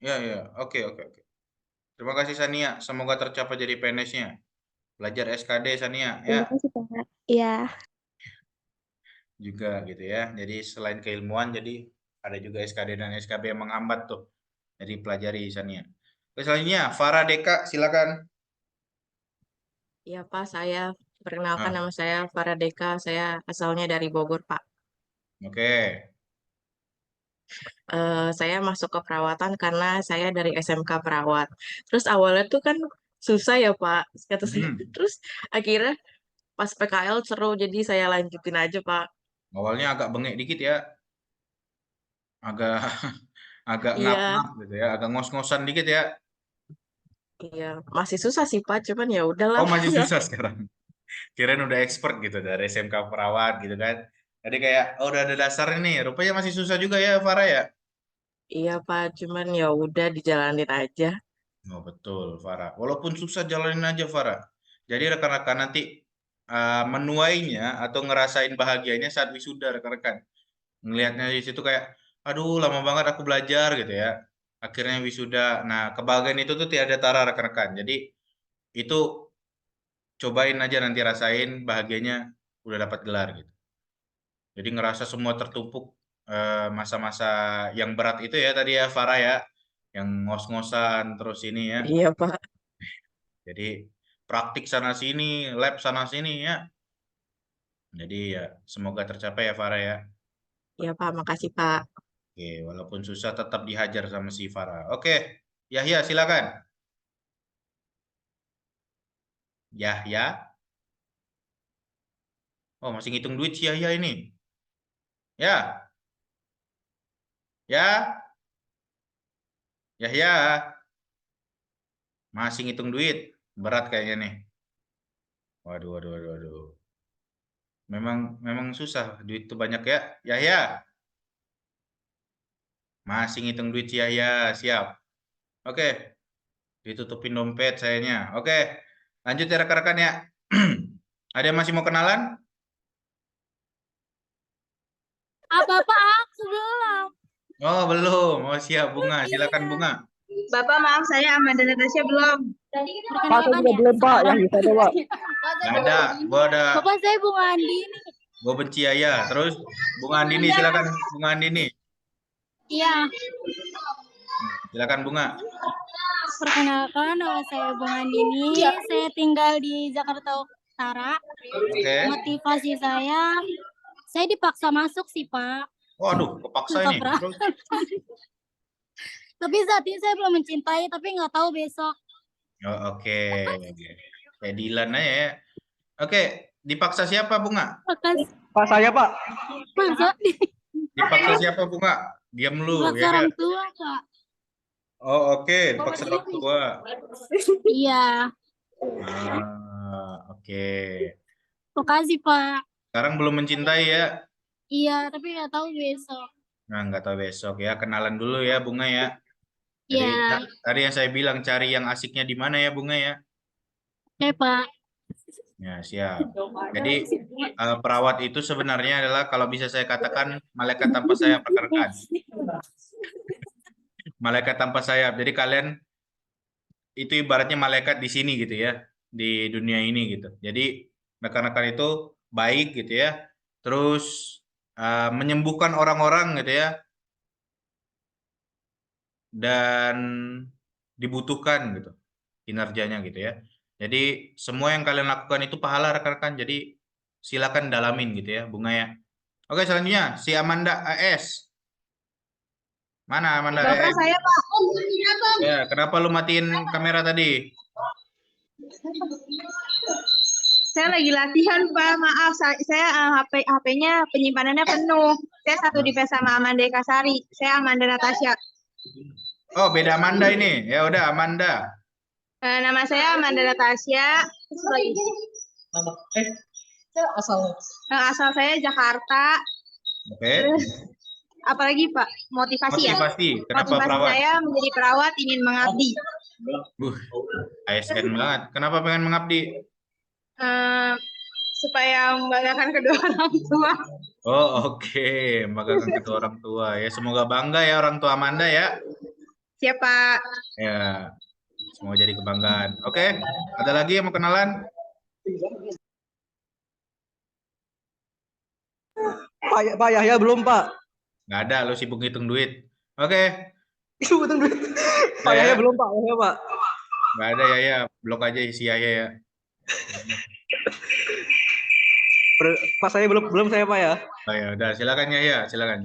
A: Ya, oke. Terima kasih Sania, semoga tercapai jadi PNS-nya. Belajar SKD Sania ya.
U: Terima kasih, Pak. Iya.
A: Juga gitu ya. Jadi selain keilmuan, jadi ada juga SKD dan SKB yang menghambat tuh. Jadi pelajari Sania. Selanjutnya, Farah Deka, silakan.
V: Iya Pak, saya perkenalkan nama saya Farah Deka, saya asalnya dari Bogor Pak.
A: Oke.
V: Saya masuk ke perawatan karena saya dari SMK perawat. Terus awalnya tuh kan susah ya Pak, kata saya. Terus akhirnya pas PKL seru, jadi saya lanjutin aja Pak.
A: Awalnya agak bengek dikit ya. Agak
V: Iya.
A: ngap-ngap gitu ya, agak ngos-ngosan dikit ya.
V: Iya, masih susah sih Pak, cuman ya udahlah.
A: Oh, masih susah sekarang. Kirain udah expert gitu dari SMK perawat gitu kan. Jadi kayak udah ada dasarnya nih, rupanya masih susah juga ya Farah ya.
V: Iya Pak, cuman ya udah dijalanin aja.
A: Oh, betul Farah. Walaupun susah jalanin aja Farah. Jadi rekan-rekan nanti menuainya atau ngerasain bahagianya saat wisuda rekan-rekan. Ngelihatnya di situ kayak, aduh lama banget aku belajar gitu ya. Akhirnya wisuda. Nah, kebahagiaan itu tuh tiada tara rekan-rekan. Jadi itu cobain aja nanti rasain bahagianya udah dapat gelar gitu. Jadi ngerasa semua tertumpuk masa-masa yang berat itu ya tadi ya Farah ya, yang ngos-ngosan terus ini ya.
V: Iya Pak.
A: Jadi praktik sana sini, lab sana sini ya. Jadi ya semoga tercapai ya Farah ya.
V: Iya Pak, makasih Pak.
A: Oke, walaupun susah tetap dihajar sama si Farah. Oke, Yahya silakan. Yahya. Oh, masih ngitung duit si Yahya ini. Ya. Ya. Yahya. Masih ngitung duit. Berat kayaknya nih. Waduh. Memang susah duit itu banyak ya. Yahya. Masih ngitung duit si Yahya. Siap. Oke. Ditutupin dompet sayanya. Oke. Lanjut ya rekan-rekan ya. Ada yang masih mau kenalan?
M: Bapak aku belum.
A: Oh, belum. Oh, siap Bunga. Silakan Bunga.
O: Bapak maaf saya Amanda Natasha belum.
S: Pak, saya juga belum, Pak. Yang bisa ada, Pak.
A: Nggak ada. Gua ada.
M: Bapak saya Bunga Andini.
A: Gue benci Yahya. Terus Bunga Andini silakan Bunga Andini.
M: Iya.
A: Silakan Bunga.
M: Perkenalkan, nama saya Bunga Andini. Saya tinggal di Jakarta Utara.
A: Oke.
M: Motivasi saya dipaksa masuk sih, Pak.
A: Waduh, kepaksa ini. Terus?
M: Tapi saat ini saya belum mencintai, tapi nggak tahu besok.
A: Oh, oke. Kayak Dilan aja ya. Oke, dipaksa siapa Bunga?
S: Pak, saya, Pak.
M: Masa?
A: Dipaksa siapa Bunga? Diam lu.
M: Dipaksa orang tua, Pak.
A: Oh, oke. Dipaksa orang tua.
M: Iya.
A: Oke.
K: Makasih, Pak.
A: Sekarang belum mencintai ya?
K: Iya, tapi nggak tahu besok.
A: Nah, nggak tahu besok ya. Kenalan dulu ya, Bunga ya. Jadi
K: Iya.
A: tadi yang saya bilang cari yang asiknya di mana ya, Bunga ya?
K: Oke, Pak.
A: Ya, siap. Jadi perawat itu sebenarnya adalah kalau bisa saya katakan malaikat tanpa sayap rekan-rekan. Malaikat tanpa sayap. Jadi kalian itu ibaratnya malaikat di sini gitu ya, di dunia ini gitu. Jadi rekan-rekan itu baik gitu ya. Terus menyembuhkan orang-orang gitu ya. Dan dibutuhkan gitu kinerjanya gitu ya. Jadi semua yang kalian lakukan itu pahala rekan-rekan. Jadi silakan dalamin gitu ya, Bunga ya. Oke, selanjutnya si Amanda AS. Mana Amanda
C: Bapak
A: AS?
C: saya, Pak.
A: Ya, kenapa lu matiin kamera tadi?
C: Saya lagi latihan, Pak. Maaf, saya HP-nya penyimpanannya penuh. Saya satu di PS sama Amanda Kasari. Saya Amanda Natasha.
A: Oh, beda Amanda ini. Ya udah, Amanda.
C: Nama saya Amanda Natasha. Asal saya Jakarta.
A: Oke.
C: Terus apalagi Pak? Motivasi ya?
A: Motivasi. Kenapa
C: Motivasi
A: perawat?
C: saya menjadi perawat ingin mengabdi.
A: ASN banget. Kenapa pengen mengabdi?
C: Supaya membanggakan kedua orang tua.
A: Oh, oke. Membanggakan kedua orang tua ya. Semoga bangga ya orang tua Amanda ya.
C: Siapa?
A: Ya. Semoga jadi kebanggaan. Oke. Ada lagi yang mau kenalan?
E: Pak Yahya belum, Pak.
A: Nggak ada, lu sibuk ngitung duit. Oke.
E: Sibuk ngitung duit. Pak Yahya belum, Pak. Yahya, Pak.
A: Nggak ada ya, blok aja isi Yahya ya.
E: Pak saya belum saya, Pak ya.
A: Oh ya, udah silakan Yahya, silakan.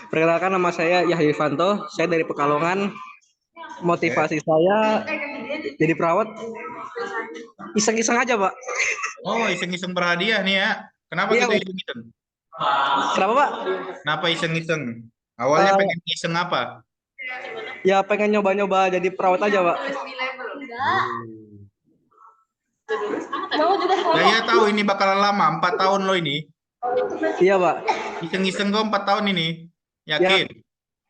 E: Perkenalkan, nama saya Yahya Ivanto. Saya dari Pekalongan. Motivasi saya jadi perawat iseng-iseng aja, Pak.
A: Oh, iseng-iseng berhadiah nih ya. Kenapa
E: Iya,
A: gitu
E: Pak.
A: iseng-iseng?
E: Kenapa, Pak?
A: Kenapa iseng-iseng? Awalnya pengen iseng apa?
E: Ya pengen nyoba-nyoba jadi perawat aja, Pak.
A: Yahya tahu ini bakalan lama, 4 tahun lo ini.
E: Iya, Pak.
A: Iseng-iseng kok 4 tahun ini.
E: Ya,
A: Yakin?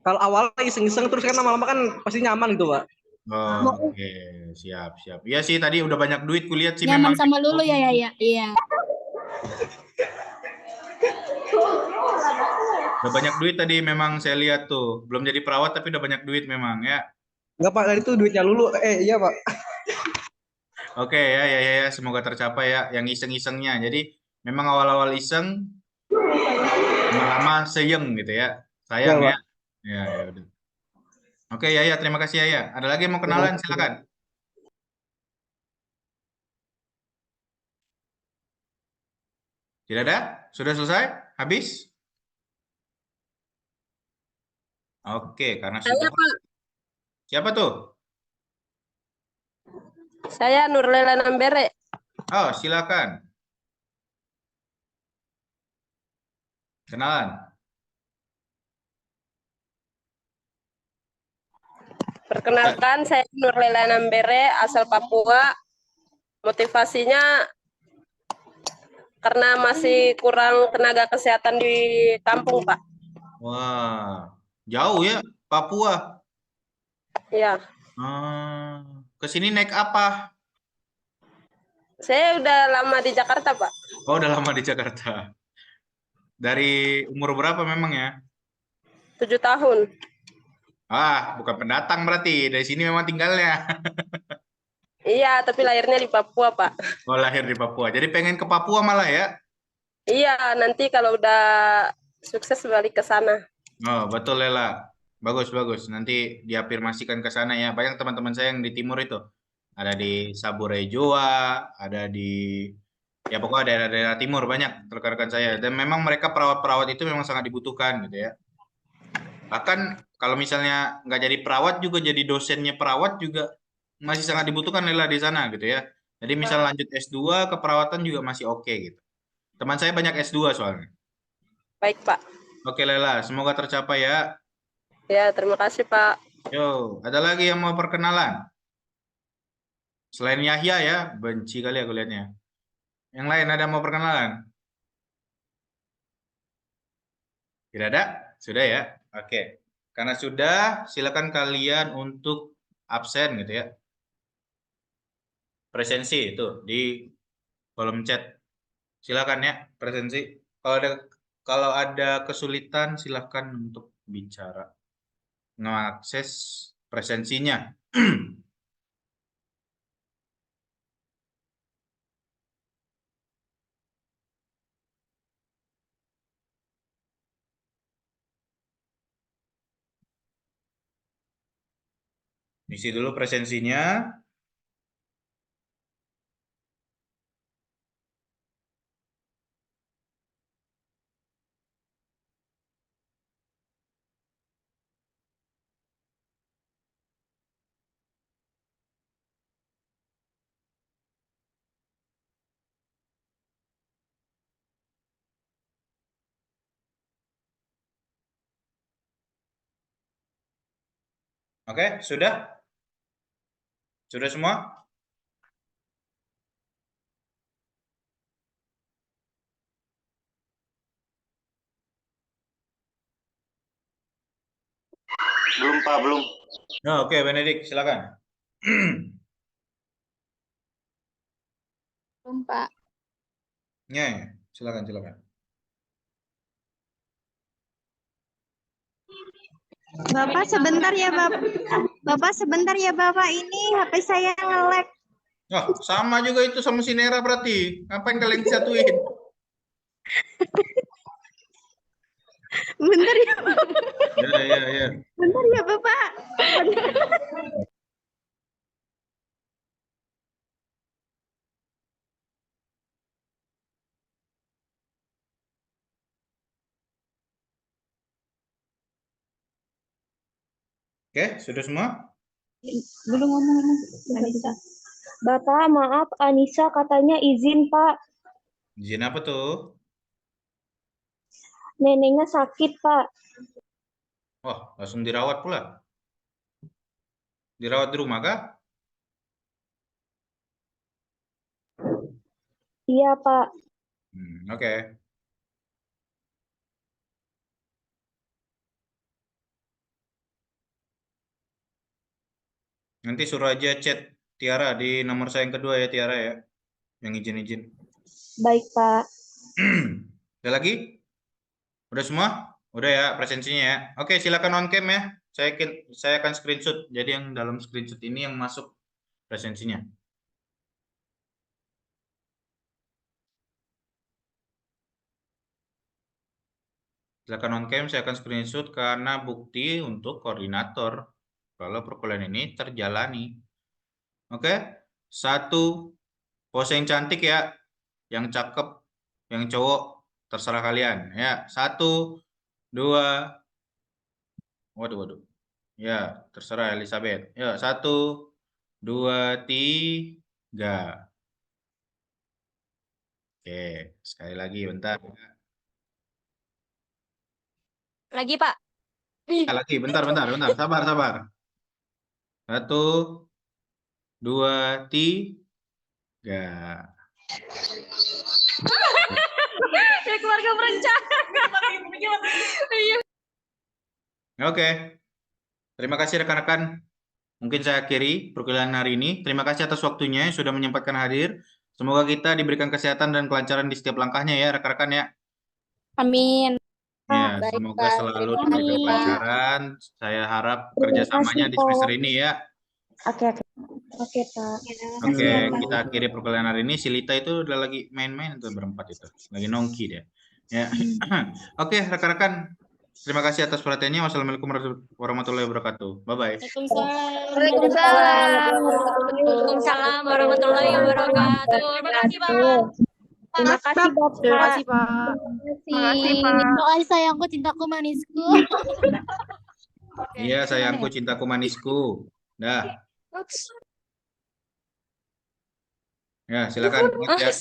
E: kalau awalnya iseng-iseng terus kan lama-lama kan pasti nyaman gitu, Pak.
A: Oh, oke, siap. Iya sih, tadi udah banyak duit kulihat sih
K: Nyaman
A: memang.
K: sama Lulu ya, Iya.
A: Udah banyak duit tadi memang saya lihat tuh. Belum jadi perawat tapi udah banyak duit memang ya.
E: Enggak, Pak, dari itu duitnya Lulu. Iya, Pak.
A: Oke ya, semoga tercapai ya yang iseng-isengnya. Jadi memang awal-awal iseng, lama-lama seyeng gitu ya. Sayang
E: Iya,
A: ya. Ya udah. Oke ya, terima kasih ya. Ada lagi yang mau kenalan? Silakan. Tidak ada? Sudah selesai? Habis? Oke, karena sudah. Siapa tuh?
W: Saya Nurlela Nambere.
A: Oh, silakan. Kenalan.
W: Perkenalkan, saya Nurlela Nambere, asal Papua. Motivasinya karena masih kurang tenaga kesehatan di kampung, Pak.
A: Wah, jauh ya, Papua.
W: Ya,
A: Ke sini naik apa?
W: saya udah lama di Jakarta, Pak.
A: Oh, udah lama di Jakarta. Dari umur berapa memang ya?
W: 7 tahun.
A: Ah, bukan pendatang berarti. Dari sini memang tinggalnya.
W: Iya, tapi lahirnya di Papua, Pak.
A: Oh, lahir di Papua. Jadi pengen ke Papua malah ya?
W: Iya, nanti kalau udah sukses balik ke sana.
A: Oh, betul Lela. Bagus. Nanti diafirmasikan ke sana ya. Banyak teman-teman saya yang di timur itu. Ada di Saburejoa, ada di ya pokoknya daerah-daerah timur banyak rekan-rekan saya. Dan memang mereka perawat-perawat itu memang sangat dibutuhkan gitu ya. Bahkan kalau misalnya nggak jadi perawat juga jadi dosennya perawat juga masih sangat dibutuhkan Lela di sana gitu ya. Jadi misal lanjut S2 keperawatan juga masih oke gitu. Teman saya banyak S2 soalnya.
W: Baik, Pak.
A: Oke Lela, semoga tercapai ya.
W: Ya, terima kasih, Pak.
A: Yo, ada lagi yang mau perkenalan? Selain Yahya ya, benci kali aku lihatnya. Yang lain ada mau perkenalan? Tidak ada? Sudah ya? Oke. Karena sudah, silakan kalian untuk absen gitu ya. Presensi itu di kolom chat. Silakan ya, presensi. Kalau ada kesulitan silakan untuk bicara. Mengakses presensinya. Isi dulu presensinya. Oke, sudah? Sudah semua?
F: Belum, Pak, belum.
A: Oh, oke, Benedik, silakan.
R: Belum, Pak.
A: Ya, silakan.
B: Bapak sebentar ya, Bapak sebentar ya, Bapak. Ini HP saya nge-lag.
A: Oh, sama juga itu sama si Nera berarti. Ngapain kalian disatuin?
B: Bentar ya, Bapak.
A: Ya.
B: Bentar ya, Bapak.
A: Oke, sudah semua?
T: Belum ngomong. Anissa. Bapak, maaf, Anissa katanya izin, Pak.
A: Izin apa tuh?
T: Neneknya sakit, Pak.
A: Wah, langsung dirawat pula. Dirawat di rumah kah?
T: Iya, Pak.
A: Oke. Nanti suruh aja chat Tiara di nomor saya yang kedua ya, Tiara ya. Yang izin-izin.
T: Baik, Pak.
A: Ada lagi? Udah semua? Udah ya presensinya ya. Oke, silakan on cam ya. Saya akan screenshot. Jadi yang dalam screenshot ini yang masuk presensinya. Silakan on cam, saya akan screenshot karena bukti untuk koordinator kalau perkuliahan ini terjalani. Oke, satu pose yang cantik ya, yang cakep, yang cowok terserah kalian ya. 1, 2, waduh, ya terserah Elizabeth. Ya 1, 2, 3. Oke, sekali lagi bentar.
M: Lagi, Pak.
A: Lagi, bentar, sabar. 1, 2, 3.
M: Kayak keluarga berencana.
A: Oke. Terima kasih rekan-rekan. Mungkin saya akhiri perkuliahan hari ini. Terima kasih atas waktunya yang sudah menyempatkan hadir. Semoga kita diberikan kesehatan dan kelancaran di setiap langkahnya ya rekan-rekan ya.
K: Amin.
A: Ya, semoga selalu diberikan kelancaran. Saya harap kerjasamanya di semester ini ya.
T: Oke, Pak.
A: Oke, kita akhiri perkuliahan hari ini. Si Lita itu udah lagi main-main tuh berempat itu. Lagi nongki dia. Ya. Oke, rekan-rekan. Terima kasih atas perhatiannya. Wassalamualaikum warahmatullahi wabarakatuh. Bye-bye.
M: Waalaikumsalam warahmatullahi wabarakatuh. Terima kasih, Pak.
T: Terima kasih, Bapak.
K: Terima kasih, Pak.
T: Terima kasih, Pak.
K: Terima kasih sayangku, cintaku, manisku.
A: Iya, sayangku, cintaku, manisku. Dah. Ya, silakan. Ya.